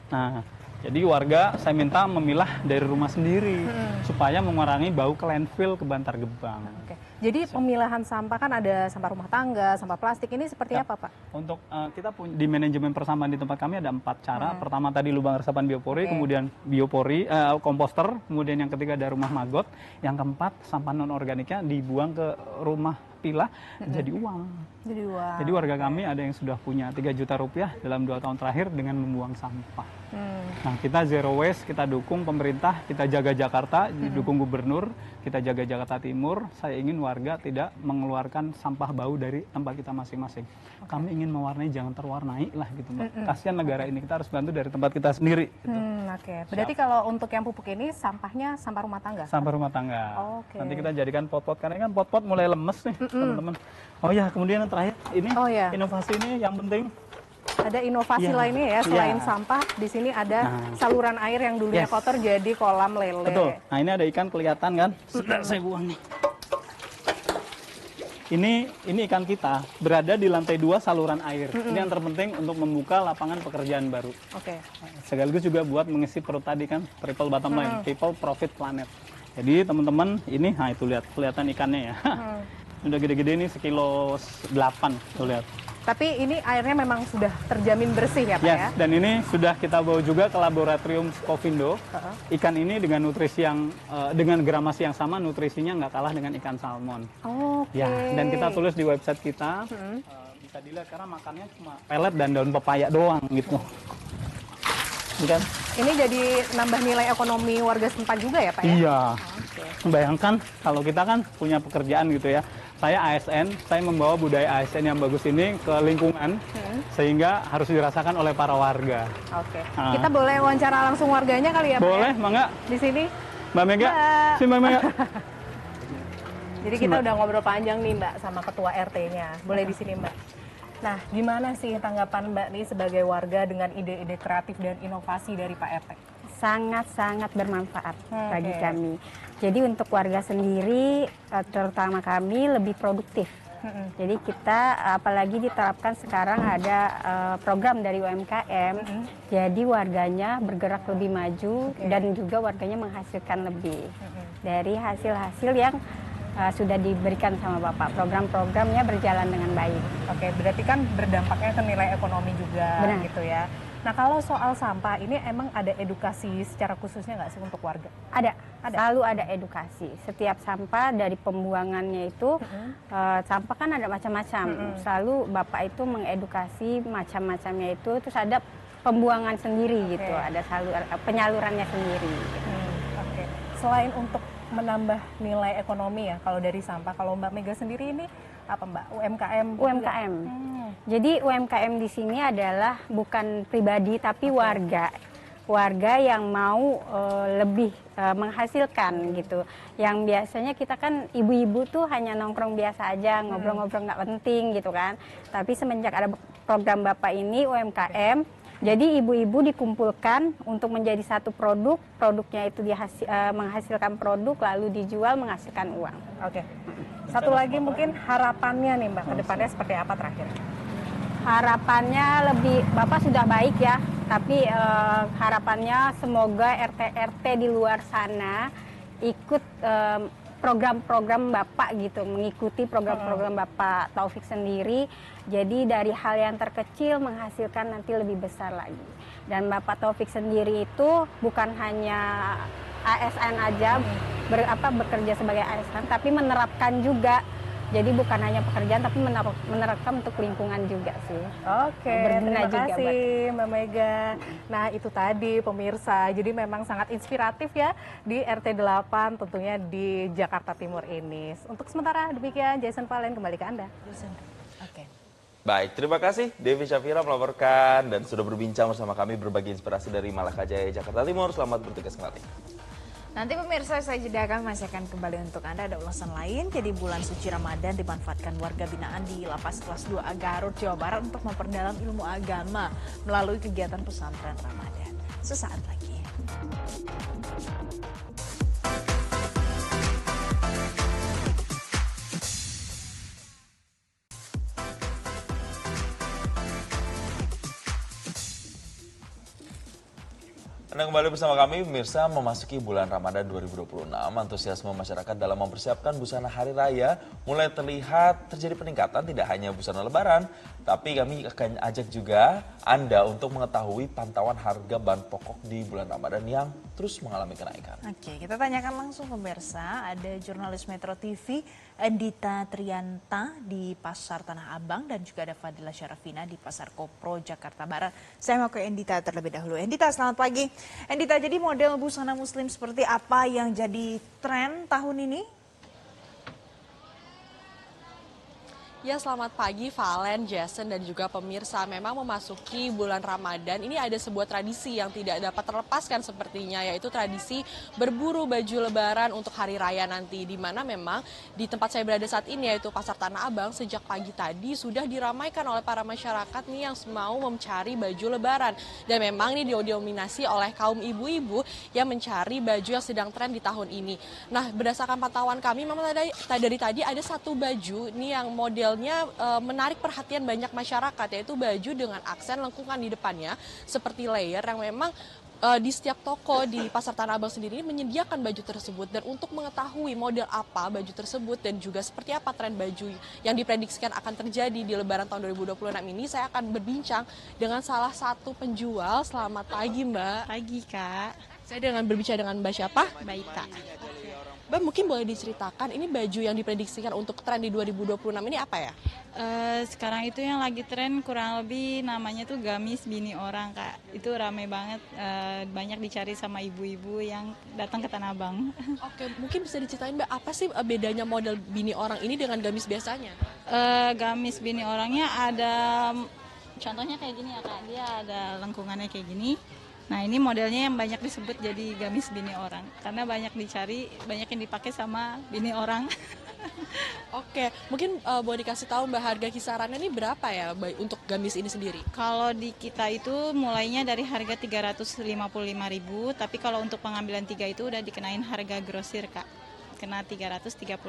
Nah, Jadi warga saya minta memilah dari rumah sendiri supaya mengurangi bau ke landfill ke Bantar Gebang. Oke. Jadi pemilahan sampah kan ada sampah rumah tangga, sampah plastik, ini seperti apa Pak? Untuk kita di manajemen persampahan di tempat kami ada 4 cara. Pertama tadi lubang resapan biopori, kemudian komposter, kemudian yang ketiga ada rumah magot, yang keempat sampah non organiknya dibuang ke rumah pilah jadi uang. Jadi warga kami ada yang sudah punya 3 juta rupiah dalam 2 tahun terakhir dengan membuang sampah. Nah, kita zero waste, kita dukung pemerintah, kita jaga Jakarta, didukung gubernur, kita jaga Jakarta Timur. Saya ingin warga tidak mengeluarkan sampah bau dari tempat kita masing-masing. Kami ingin mewarnai, jangan terwarnai lah gitu Mbak. Kasihan negara ini, kita harus bantu dari tempat kita sendiri. Gitu. Oke. Berarti kalau untuk yang pupuk ini sampahnya sampah rumah tangga? Sampah rumah tangga. Oke. Nanti kita jadikan pot-pot, karena kan pot-pot mulai lemes nih teman-teman. Oh ya, kemudian yang terakhir ini inovasi ini yang penting. Ada inovasi lainnya ya, selain sampah, di sini ada saluran air yang dulunya kotor jadi kolam lele. Betul. Nah, ini ada ikan kelihatan kan? Sudah saya buang nih. Ini ikan kita berada di lantai 2 saluran air. Ini yang terpenting untuk membuka lapangan pekerjaan baru. Oke. Sekaligus juga buat mengisi perut tadi kan, triple bottom line, people, profit, planet. Jadi teman-teman ini, nah itu lihat, kelihatan ikannya ya. Udah gede-gede nih 1,8 kilo, tuh lihat. Tapi ini airnya memang sudah terjamin bersih ya Pak ya? Dan ini sudah kita bawa juga ke laboratorium Skovindo. Ikan ini dengan nutrisi yang, dengan gramasi yang sama, nutrisinya nggak kalah dengan ikan salmon. Ya, dan kita tulis di website kita, bisa dilihat karena makannya cuma pelet dan daun pepaya doang gitu. Bukan? Ini jadi nambah nilai ekonomi warga setempat juga ya Pak ya? Iya. Bayangkan kalau kita kan punya pekerjaan gitu ya. Saya ASN, saya membawa budaya ASN yang bagus ini ke lingkungan, sehingga harus dirasakan oleh para warga. Oke. Kita boleh wawancara langsung warganya kali ya Pak? Boleh, Mangga. Di sini? Mbak Mega, si Mbak Mega. Jadi kita udah ngobrol panjang nih Mbak sama ketua RT-nya. Boleh di sini Mbak. Nah, gimana sih tanggapan Mbak nih sebagai warga dengan ide-ide kreatif dan inovasi dari Pak RT? Sangat-sangat bermanfaat bagi kami. Jadi untuk warga sendiri, terutama kami, lebih produktif. Jadi kita, apalagi diterapkan sekarang ada program dari UMKM, jadi warganya bergerak lebih maju dan juga warganya menghasilkan lebih dari hasil-hasil yang sudah diberikan sama Bapak. Program-programnya berjalan dengan baik. Oke, berarti kan berdampaknya ke nilai ekonomi juga. Benar. Gitu ya. Nah, kalau soal sampah ini emang ada edukasi secara khususnya nggak sih untuk warga? Ada. Selalu ada edukasi. Setiap sampah dari pembuangannya itu, sampah kan ada macam-macam. Selalu Bapak itu mengedukasi macam-macamnya itu, terus ada pembuangan sendiri gitu, ada penyalurannya sendiri. Gitu. Oke. Selain untuk menambah nilai ekonomi ya, kalau dari sampah, kalau Mbak Mega sendiri ini apa Mbak? UMKM? UMKM. Jadi UMKM di sini adalah bukan pribadi tapi warga yang mau lebih menghasilkan gitu. Yang biasanya kita kan ibu-ibu tuh hanya nongkrong biasa aja, ngobrol-ngobrol nggak penting gitu kan. Tapi semenjak ada program Bapak ini UMKM, jadi ibu-ibu dikumpulkan untuk menjadi satu produk, produknya itu menghasilkan produk lalu dijual menghasilkan uang. Oke. Satu lagi mungkin harapannya nih Mbak, ke depannya seperti apa terakhir? Harapannya lebih, Bapak sudah baik ya, tapi harapannya semoga RT-RT di luar sana ikut program-program Bapak gitu, mengikuti program-program Bapak Taufik sendiri. Jadi dari hal yang terkecil menghasilkan nanti lebih besar lagi. Dan Bapak Taufik sendiri itu bukan hanya ASN aja, bekerja sebagai ASN, tapi menerapkan juga. Jadi bukan hanya pekerjaan, tapi menerapkan untuk lingkungan juga sih. Oke, terima kasih Mbak Mega. Nah itu tadi pemirsa, jadi memang sangat inspiratif ya di RT 8 tentunya di Jakarta Timur ini. Untuk sementara demikian, Jason Valen kembali ke Anda. Oke. Baik, terima kasih Devi Syafira melaporkan dan sudah berbincang bersama kami berbagi inspirasi dari Malakajaya, Jakarta Timur. Selamat bertugas kembali. Nanti pemirsa saya jedakan masih akan kembali untuk Anda ada ulasan lain. Jadi bulan suci Ramadan dimanfaatkan warga binaan di Lapas Kelas 2A Garut, Jawa Barat untuk memperdalam ilmu agama melalui kegiatan pesantren Ramadan. Sesaat lagi. Anda kembali bersama kami, pemirsa. Memasuki bulan Ramadan 2026, antusiasme masyarakat dalam mempersiapkan busana hari raya mulai terlihat terjadi peningkatan, tidak hanya busana lebaran, tapi kami akan ajak juga Anda untuk mengetahui pantauan harga bahan pokok di bulan Ramadan yang terus mengalami kenaikan. Oke, kita tanyakan langsung pemirsa, ada jurnalis Metro TV Endita Trianta di Pasar Tanah Abang dan juga ada Fadila Syarafina di Pasar Kopro, Jakarta Barat. Saya mau ke Endita terlebih dahulu. Endita, selamat pagi. Endita, jadi model busana muslim seperti apa yang jadi tren tahun ini? Ya, selamat pagi Valen, Jason, dan juga pemirsa. Memang memasuki bulan Ramadan, ini ada sebuah tradisi yang tidak dapat terlepaskan sepertinya, yaitu tradisi berburu baju lebaran untuk hari raya nanti. Di mana memang di tempat saya berada saat ini, yaitu Pasar Tanah Abang, sejak pagi tadi sudah diramaikan oleh para masyarakat nih yang mau mencari baju lebaran. Dan memang ini didominasi oleh kaum ibu-ibu yang mencari baju yang sedang tren di tahun ini. Nah, berdasarkan pantauan kami, memang dari tadi ada satu baju nih yang model menarik perhatian banyak masyarakat, yaitu baju dengan aksen lengkungan di depannya seperti layer yang memang di setiap toko di Pasar Tanah Abang sendiri menyediakan baju tersebut. Dan untuk mengetahui model apa baju tersebut dan juga seperti apa tren baju yang diprediksikan akan terjadi di Lebaran tahun 2026 ini, saya akan berbincang dengan salah satu penjual. Selamat pagi Mbak. Pagi Kak. Saya berbicara dengan Mbak siapa? Mbak Ita. Mbak, mungkin boleh diceritakan ini baju yang diprediksikan untuk tren di 2026 ini apa ya? Sekarang itu yang lagi tren kurang lebih namanya tuh gamis bini orang Kak. Itu rame banget, banyak dicari sama ibu-ibu yang datang ke Tanah Abang. Oke, mungkin bisa diceritain Mbak, apa sih bedanya model bini orang ini dengan gamis biasanya? Gamis bini orangnya ada, contohnya kayak gini ya Kak, dia ada lengkungannya kayak gini. Nah ini modelnya yang banyak disebut jadi gamis bini orang karena banyak dicari, banyak yang dipakai sama bini orang. Oke, mungkin boleh dikasih tahu Mbak harga kisarannya ini berapa ya untuk gamis ini sendiri? Kalau di kita itu mulainya dari harga 355.000, tapi kalau untuk pengambilan 3 itu udah dikenain harga grosir Kak, kena 335.000.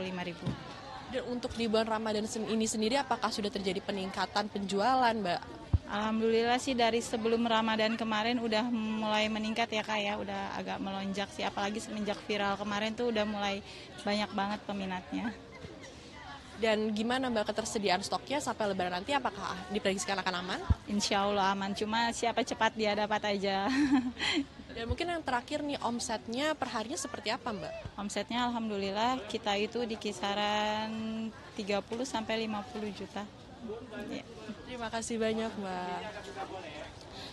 Dan untuk di bulan Ramadan ini sendiri apakah sudah terjadi peningkatan penjualan Mbak? Alhamdulillah sih dari sebelum Ramadan kemarin udah mulai meningkat ya Kak ya, udah agak melonjak sih, apalagi semenjak viral kemarin tuh udah mulai banyak banget peminatnya. Dan gimana Mbak ketersediaan stoknya sampai Lebaran nanti, apakah diprediksikan akan aman? Insya Allah aman, cuma siapa cepat dia dapat aja. Dan mungkin yang terakhir nih, omsetnya per harinya seperti apa Mbak? Omsetnya Alhamdulillah kita itu di kisaran 30-50 juta. Ya. Terima kasih banyak Mbak.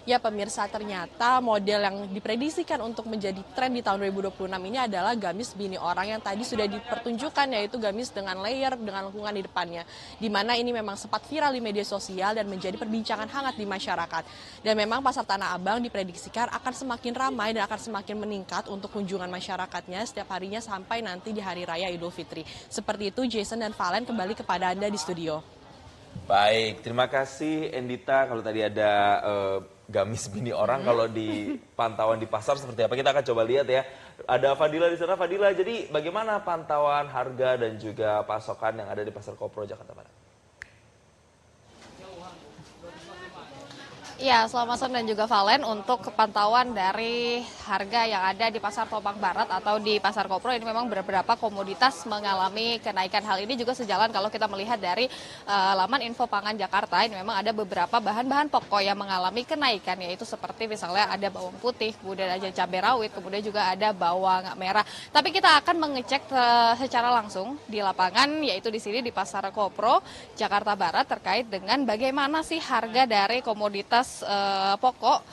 Ya pemirsa, ternyata model yang diprediksikan untuk menjadi tren di tahun 2026 ini adalah gamis bini orang yang tadi sudah dipertunjukkan, yaitu gamis dengan layer, dengan lengkungan di depannya. Di mana ini memang sempat viral di media sosial dan menjadi perbincangan hangat di masyarakat. Dan memang Pasar Tanah Abang diprediksikan akan semakin ramai dan akan semakin meningkat untuk kunjungan masyarakatnya setiap harinya sampai nanti di Hari Raya Idul Fitri. Seperti itu Jason dan Valen, kembali kepada Anda di studio. Baik, terima kasih Endita. Kalau tadi ada gamis bini orang, kalau di pantauan di pasar seperti apa, kita akan coba lihat ya. Ada Fadila di sana. Fadila, jadi bagaimana pantauan harga dan juga pasokan yang ada di Pasar Kopro, Jakarta Barat? Ya, selamat sore dan juga Valen. Untuk kepantauan dari harga yang ada di Pasar Tobang Barat atau di Pasar Kopro, ini memang beberapa komoditas mengalami kenaikan. Hal ini juga sejalan kalau kita melihat dari laman Info Pangan Jakarta, ini memang ada beberapa bahan-bahan pokok yang mengalami kenaikan, yaitu seperti misalnya ada bawang putih, kemudian ada cabai rawit, kemudian juga ada bawang merah. Tapi kita akan mengecek secara langsung di lapangan, yaitu di sini di Pasar Kopro, Jakarta Barat, terkait dengan bagaimana sih harga dari komoditas pokok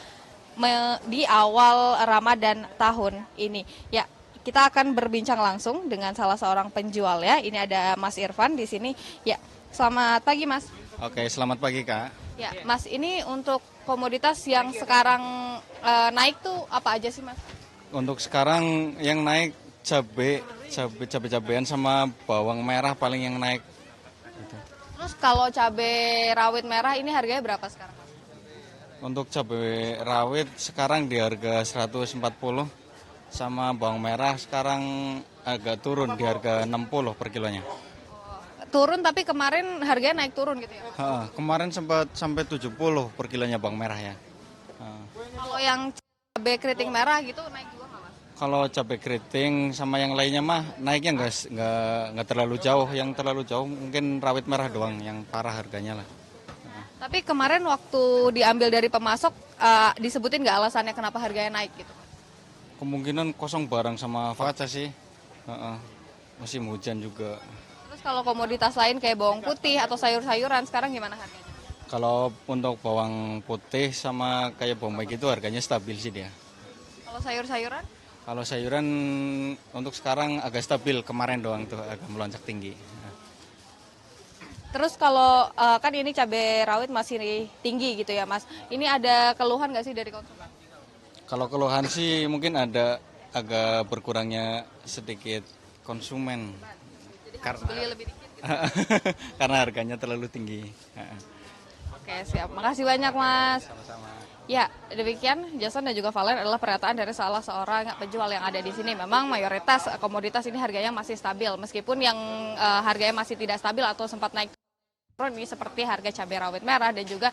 di awal Ramadan tahun ini. Ya, kita akan berbincang langsung dengan salah seorang penjual ya. Ini ada Mas Irfan di sini. Ya, selamat pagi Mas. Oke, selamat pagi Kak. Ya, Mas, ini untuk komoditas yang sekarang naik tuh apa aja sih Mas? Untuk sekarang yang naik cabai-cabean sama bawang merah paling yang naik. Terus kalau cabai rawit merah ini harganya berapa sekarang? Untuk cabai rawit sekarang di harga 140, sama bawang merah sekarang agak turun di harga 60 per kilonya. Turun, tapi kemarin harganya naik turun gitu ya? Kemarin sempat sampai 70 per kilonya bawang merah ya. Kalau yang cabai keriting merah gitu naik juga nggak Mas? Kalau cabai keriting sama yang lainnya mah naiknya nggak terlalu jauh. Yang terlalu jauh mungkin rawit merah doang yang parah harganya lah. Tapi kemarin waktu diambil dari pemasok disebutin nggak alasannya kenapa harganya naik gitu? Kemungkinan kosong barang sama faca sih. Musim hujan juga. Terus kalau komoditas lain kayak bawang putih atau sayur-sayuran sekarang gimana harganya? Kalau untuk bawang putih sama kayak bombay gitu harganya stabil sih dia. Kalau sayur-sayuran? Kalau sayuran untuk sekarang agak stabil, kemarin doang tuh agak melonjak tinggi. Terus kalau kan ini cabai rawit masih tinggi gitu ya Mas. Ini ada keluhan nggak sih dari konsumen? Kalau keluhan sih mungkin ada agak berkurangnya sedikit konsumen. Jadi harus beli lebih dikit gitu? Karena harganya terlalu tinggi. Oke siap, makasih banyak Mas. Sama-sama. Ya, demikian Jason dan juga Valen adalah pernyataan dari salah seorang penjual yang ada di sini. Memang mayoritas komoditas ini harganya masih stabil, meskipun yang harganya masih tidak stabil atau sempat naik turun ini seperti harga cabai rawit merah dan juga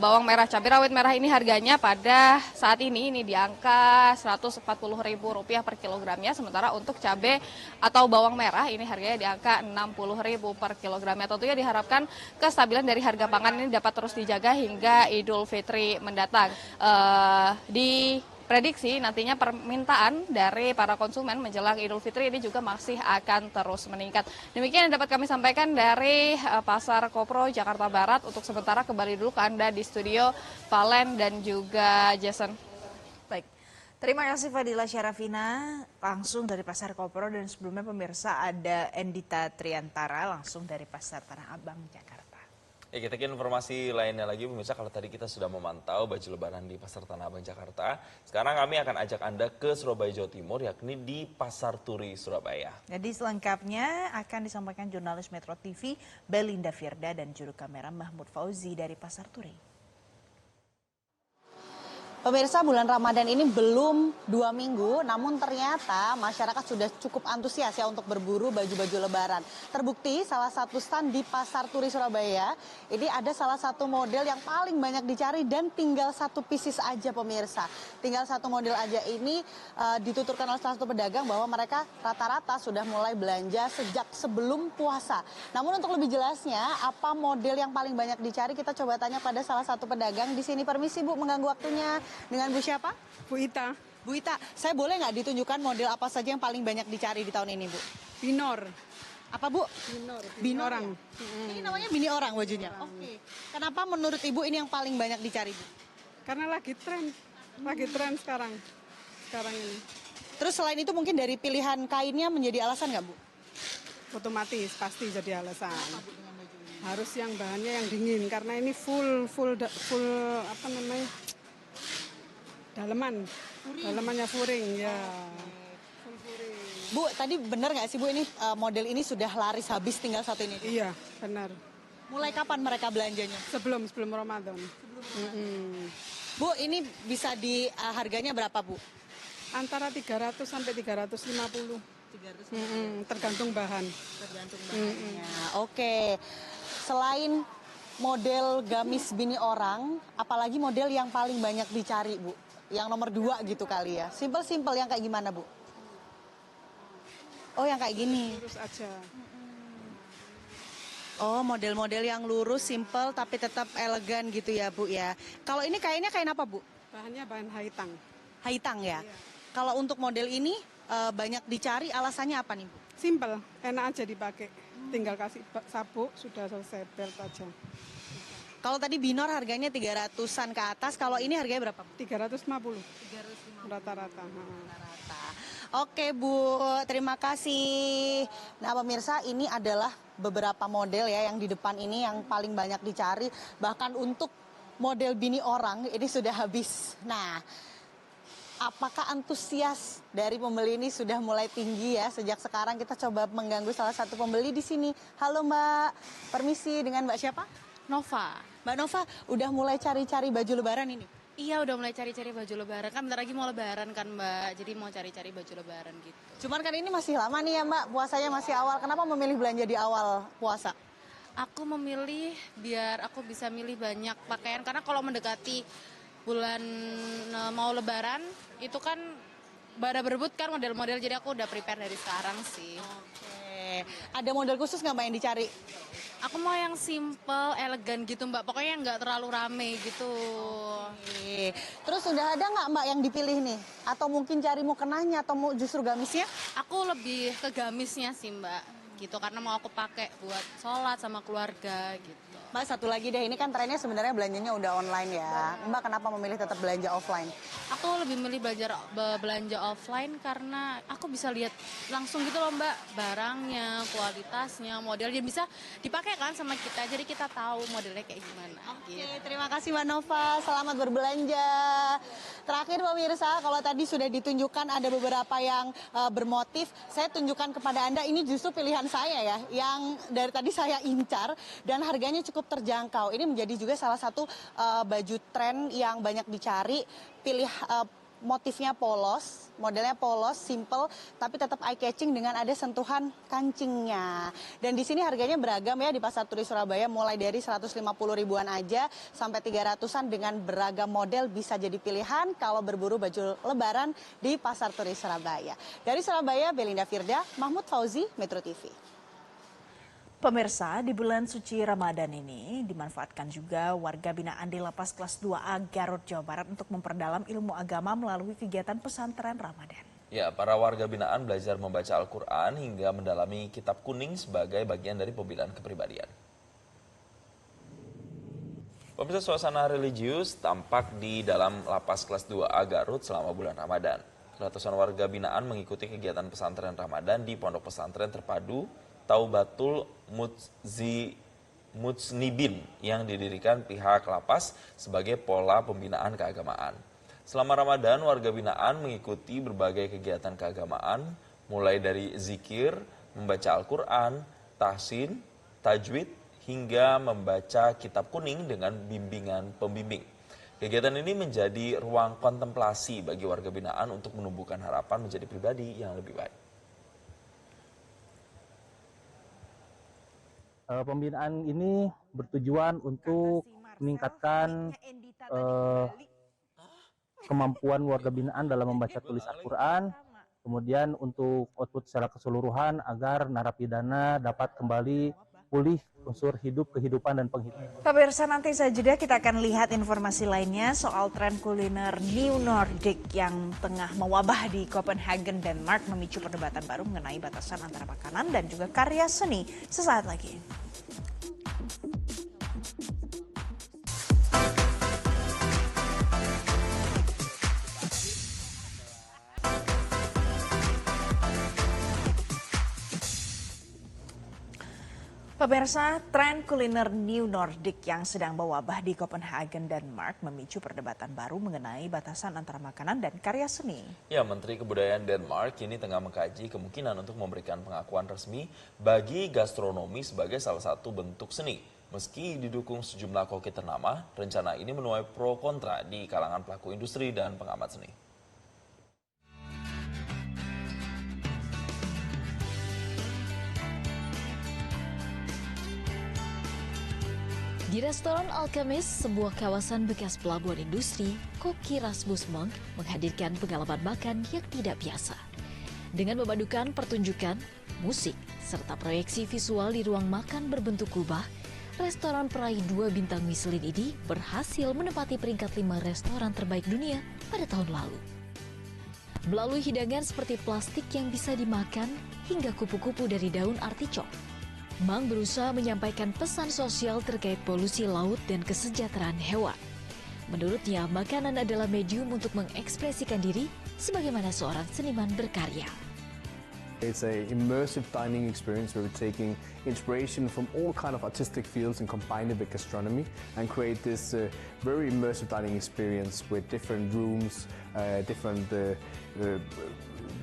bawang merah. Cabai rawit merah ini harganya pada saat ini di angka Rp140.000 per kilogramnya, sementara untuk cabai atau bawang merah ini harganya di angka Rp60.000 per kilogramnya. Tentunya diharapkan kestabilan dari harga pangan ini dapat terus dijaga hingga Idul Fitri mendatang. Diprediksi nantinya permintaan dari para konsumen menjelang Idul Fitri ini juga masih akan terus meningkat. Demikian yang dapat kami sampaikan dari Pasar Kopro, Jakarta Barat. Untuk sementara kembali dulu ke Anda di studio, Valen dan juga Jason. Baik, terima kasih Fadila Syarafina langsung dari Pasar Kopro, dan sebelumnya pemirsa ada Endita Triantara langsung dari Pasar Tanah Abang, Jakarta. Ya, kita ke informasi lainnya lagi pemirsa. Kalau tadi kita sudah memantau baju lebaran di Pasar Tanah Abang Jakarta, sekarang kami akan ajak Anda ke Surabaya, Jawa Timur, yakni di Pasar Turi, Surabaya. Jadi selengkapnya akan disampaikan jurnalis Metro TV Belinda Firda dan juru kamera Mahmud Fauzi dari Pasar Turi. Pemirsa, bulan Ramadan ini belum 2 minggu, namun ternyata masyarakat sudah cukup antusias ya untuk berburu baju-baju lebaran. Terbukti salah satu stand di Pasar Turi Surabaya, ini ada salah satu model yang paling banyak dicari dan tinggal satu pieces aja pemirsa. Tinggal satu model aja ini dituturkan oleh salah satu pedagang bahwa mereka rata-rata sudah mulai belanja sejak sebelum puasa. Namun untuk lebih jelasnya, apa model yang paling banyak dicari, kita coba tanya pada salah satu pedagang di sini. Permisi Bu, mengganggu waktunya. Dengan Bu siapa? Bu Ita. Bu Ita, saya boleh nggak ditunjukkan model apa saja yang paling banyak dicari di tahun ini, Bu? Binor. Apa, Bu? Binor. Orang. Ini namanya bini orang bajunya? Oke. Kenapa menurut Ibu ini yang paling banyak dicari, Bu? Karena lagi tren sekarang ini. Terus selain itu mungkin dari pilihan kainnya menjadi alasan nggak, Bu? Otomatis pasti jadi alasan. Harus yang bahannya yang dingin karena ini full apa namanya? Dalemannya furing ya. Bu, tadi benar nggak sih Bu ini model ini sudah laris habis tinggal satu ini? Iya, benar. Mulai kapan mereka belanjanya? Sebelum Ramadan. Bu, ini bisa di harganya berapa, Bu? Antara 300 sampai 350. Tergantung bahan. Tergantung bahannya. Oke. Selain model gamis bini orang, apalagi model yang paling banyak dicari, Bu? Yang nomor 2 gitu kali ya. Simpel-simpel yang kayak gimana, Bu? Oh, yang kayak gini. Lurus aja. Oh, model-model yang lurus, simpel tapi tetap elegan gitu ya, Bu ya. Kalau ini kainnya kain apa, Bu? Bahannya bahan haitang. Haitang ya? Iya. Kalau untuk model ini banyak dicari, alasannya apa nih, Bu? Simpel, enak aja dipakai. Tinggal kasih sabuk, sudah selesai, belt aja. Kalau tadi binor harganya 300-an ke atas, kalau ini harganya berapa? 350. Rata-rata. Oke Bu, terima kasih. Nah pemirsa, ini adalah beberapa model ya yang di depan ini yang paling banyak dicari. Bahkan untuk model bini orang ini sudah habis. Nah, apakah antusias dari pembeli ini sudah mulai tinggi ya sejak sekarang? Kita coba mengganggu salah satu pembeli di sini. Halo Mbak, permisi, dengan Mbak siapa? Nova. Mbak Nova, udah mulai cari-cari baju lebaran ini? Iya, udah mulai cari-cari baju lebaran. Kan bentar lagi mau lebaran kan Mbak, jadi mau cari-cari baju lebaran gitu. Cuman kan ini masih lama nih ya Mbak, puasanya masih awal. Kenapa memilih belanja di awal puasa? Aku memilih biar aku bisa milih banyak pakaian, karena kalau mendekati bulan mau lebaran itu kan pada berebut kan model-model, jadi aku udah prepare dari sekarang sih. Oke. Ada model khusus nggak Mbak yang dicari? Aku mau yang simple, elegan gitu Mbak, pokoknya yang nggak terlalu rame gitu. Oke. Terus udah ada nggak Mbak yang dipilih nih? Atau mungkin cari mukenanya atau mau justru gamisnya? Aku lebih ke gamisnya sih Mbak, gitu, karena mau aku pakai buat sholat sama keluarga gitu. Mbak, satu lagi deh, ini kan trennya sebenarnya belanjanya udah online ya. Mbak kenapa memilih tetap belanja offline? Aku lebih milih belanja offline karena aku bisa lihat langsung gitu loh Mbak, barangnya, kualitasnya, modelnya bisa dipakai kan sama kita, jadi kita tahu modelnya kayak gimana. Oke, terima kasih Mbak Nova, selamat berbelanja. Terakhir pemirsa, kalau tadi sudah ditunjukkan ada beberapa yang bermotif, saya tunjukkan kepada Anda, ini justru pilihan saya ya, yang dari tadi saya incar dan harganya cukup terjangkau. Ini menjadi juga salah satu baju tren yang banyak dicari. Pilih motifnya polos, modelnya polos, simple, tapi tetap eye catching dengan ada sentuhan kancingnya. Dan di sini harganya beragam ya di Pasar Turi Surabaya, mulai dari 150 ribuan aja sampai 300-an dengan beragam model bisa jadi pilihan kalau berburu baju lebaran di Pasar Turi Surabaya. Dari Surabaya, Belinda Firda, Mahmud Fauzi, Metro TV. Pemirsa, di bulan suci Ramadan ini dimanfaatkan juga warga binaan di Lapas Kelas 2A Garut, Jawa Barat untuk memperdalam ilmu agama melalui kegiatan pesantren Ramadan. Ya, para warga binaan belajar membaca Al-Quran hingga mendalami kitab kuning sebagai bagian dari pembinaan kepribadian. Pemirsa, suasana religius tampak di dalam Lapas Kelas 2A Garut selama bulan Ramadan. Ratusan warga binaan mengikuti kegiatan pesantren Ramadan di Pondok Pesantren Terpadu Taubatul Muznibin yang didirikan pihak lapas sebagai pola pembinaan keagamaan. Selama Ramadan, warga binaan mengikuti berbagai kegiatan keagamaan, mulai dari zikir, membaca Al-Quran, tahsin, tajwid, hingga membaca kitab kuning dengan bimbingan pembimbing. Kegiatan ini menjadi ruang kontemplasi bagi warga binaan untuk menumbuhkan harapan menjadi pribadi yang lebih baik. Pembinaan ini bertujuan untuk meningkatkan kemampuan warga binaan dalam membaca tulis Al-Quran, kemudian untuk output secara keseluruhan agar narapidana dapat kembali pulih unsur hidup, kehidupan, dan penghidupan. Pemirsa, nanti saja kita akan lihat informasi lainnya soal tren kuliner New Nordic yang tengah mewabah di Copenhagen, Denmark, memicu perdebatan baru mengenai batasan antara makanan dan juga karya seni. Sesaat lagi. Pemirsa, tren kuliner New Nordic yang sedang mewabah di Copenhagen, Denmark memicu perdebatan baru mengenai batasan antara makanan dan karya seni. Ya, Menteri Kebudayaan Denmark kini tengah mengkaji kemungkinan untuk memberikan pengakuan resmi bagi gastronomi sebagai salah satu bentuk seni. Meski didukung sejumlah koki ternama, rencana ini menuai pro kontra di kalangan pelaku industri dan pengamat seni. Di restoran Alchemist, sebuah kawasan bekas pelabuhan industri, koki Rasmus Monk menghadirkan pengalaman makan yang tidak biasa. Dengan memadukan pertunjukan, musik, serta proyeksi visual di ruang makan berbentuk kubah, restoran peraih 2 bintang Michelin ini berhasil menempati peringkat 5 restoran terbaik dunia pada tahun lalu. Melalui hidangan seperti plastik yang bisa dimakan hingga kupu-kupu dari daun artichok, Mang berusaha menyampaikan pesan sosial terkait polusi laut dan kesejahteraan hewan. Menurutnya, makanan adalah medium untuk mengekspresikan diri sebagaimana seorang seniman berkarya. It's an immersive dining experience where we're taking inspiration from all kind of artistic fields and combine it with gastronomy and create this very immersive dining experience with different rooms, different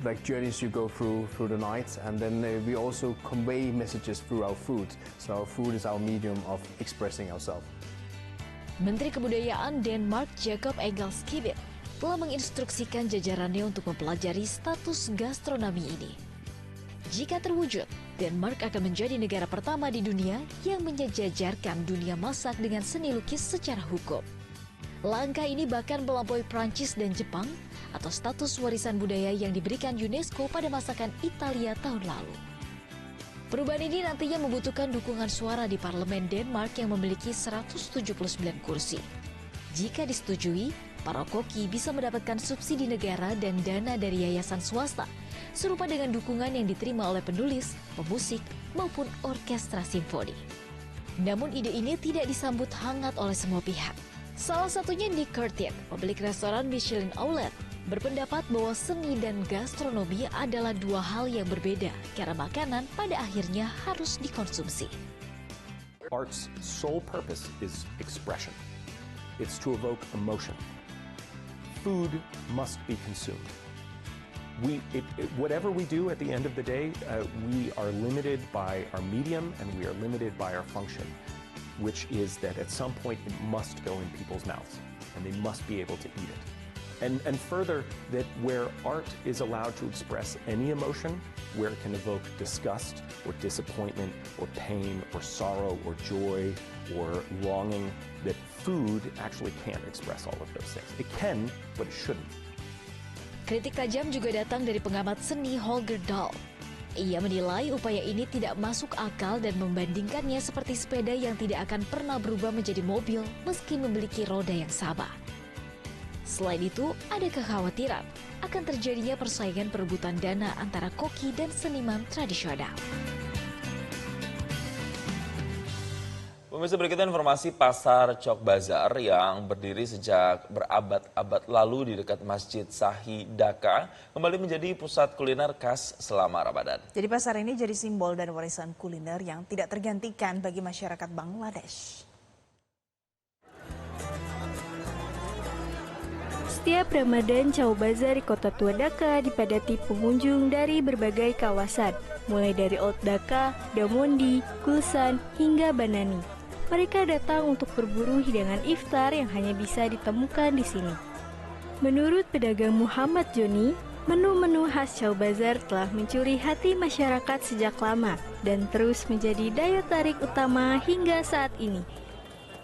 like journeys you go through the night, and then we also convey messages through our food. So our food is our medium of expressing ourselves. Menteri Kebudayaan Denmark Jacob Engel-Skibet telah menginstruksikan jajarannya untuk mempelajari status gastronomi ini. Jika terwujud, Denmark akan menjadi negara pertama di dunia yang menyejajarkan dunia masak dengan seni lukis secara hukum. Langkah ini bahkan melampaui Prancis dan Jepang atau status warisan budaya yang diberikan UNESCO pada masakan Italia tahun lalu. Perubahan ini nantinya membutuhkan dukungan suara di parlemen Denmark yang memiliki 179 kursi. Jika disetujui, para koki bisa mendapatkan subsidi negara dan dana dari yayasan swasta, serupa dengan dukungan yang diterima oleh penulis, pemusik, maupun orkestra simfoni. Namun ide ini tidak disambut hangat oleh semua pihak. Salah satunya Nick Curtin, pemilik restoran Michelin Outlet, berpendapat bahwa seni dan gastronomi adalah dua hal yang berbeda karena makanan pada akhirnya harus dikonsumsi. Art's sole purpose is expression. It's to evoke emotion. Food must be consumed. Whatever we do at the end of the day, we are limited by our medium and we are limited by our function, which is that at some point it must go in people's mouths and they must be able to eat it. And further, that where art is allowed to express any emotion, where it can evoke disgust or disappointment or pain or sorrow or joy or longing, that food actually can't express all of those things. It can, but it shouldn't. Kritik tajam juga datang dari pengamat seni Holger Dahl. Ia menilai upaya ini tidak masuk akal dan membandingkannya seperti sepeda yang tidak akan pernah berubah menjadi mobil meski memiliki roda yang sama. Selain itu, ada kekhawatiran akan terjadinya persaingan perebutan dana antara koki dan seniman tradisional. Pemirsa, berikutnya informasi pasar Chowk Bazar yang berdiri sejak berabad-abad lalu di dekat Masjid Sahih Dhaka kembali menjadi pusat kuliner khas selama Ramadan. Jadi pasar ini jadi simbol dan warisan kuliner yang tidak tergantikan bagi masyarakat Bangladesh. Setiap Ramadan, Chowk Bazar di Kota Tua Dhaka dipadati pengunjung dari berbagai kawasan, mulai dari Old Dhaka, Damondi, Gulsan, hingga Banani. Mereka datang untuk berburu hidangan iftar yang hanya bisa ditemukan di sini. Menurut pedagang Muhammad Joni, menu-menu khas Chowk Bazar telah mencuri hati masyarakat sejak lama dan terus menjadi daya tarik utama hingga saat ini.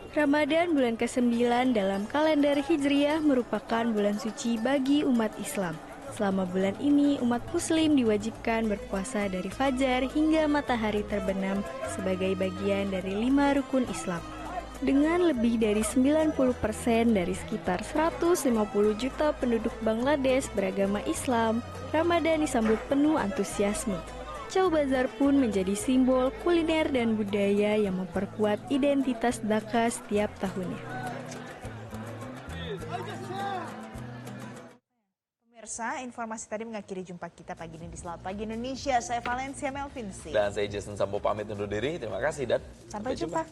Ramadan bulan ke-9 dalam kalender Hijriah merupakan bulan suci bagi umat Islam. Selama bulan ini, umat Muslim diwajibkan berpuasa dari fajar hingga matahari terbenam sebagai bagian dari 5 rukun Islam. Dengan lebih dari 90% dari sekitar 150 juta penduduk Bangladesh beragama Islam, Ramadan disambut penuh antusiasme. Chowk Bazar pun menjadi simbol kuliner dan budaya yang memperkuat identitas Dhaka setiap tahunnya. Pemirsa, informasi tadi mengakhiri jumpa kita pagi ini di Selamat Pagi Indonesia. Saya Valencia Melvinsi. Dan saya Jason Sampo pamit undur diri. Terima kasih dan sampai jumpa.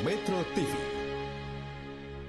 Metro TV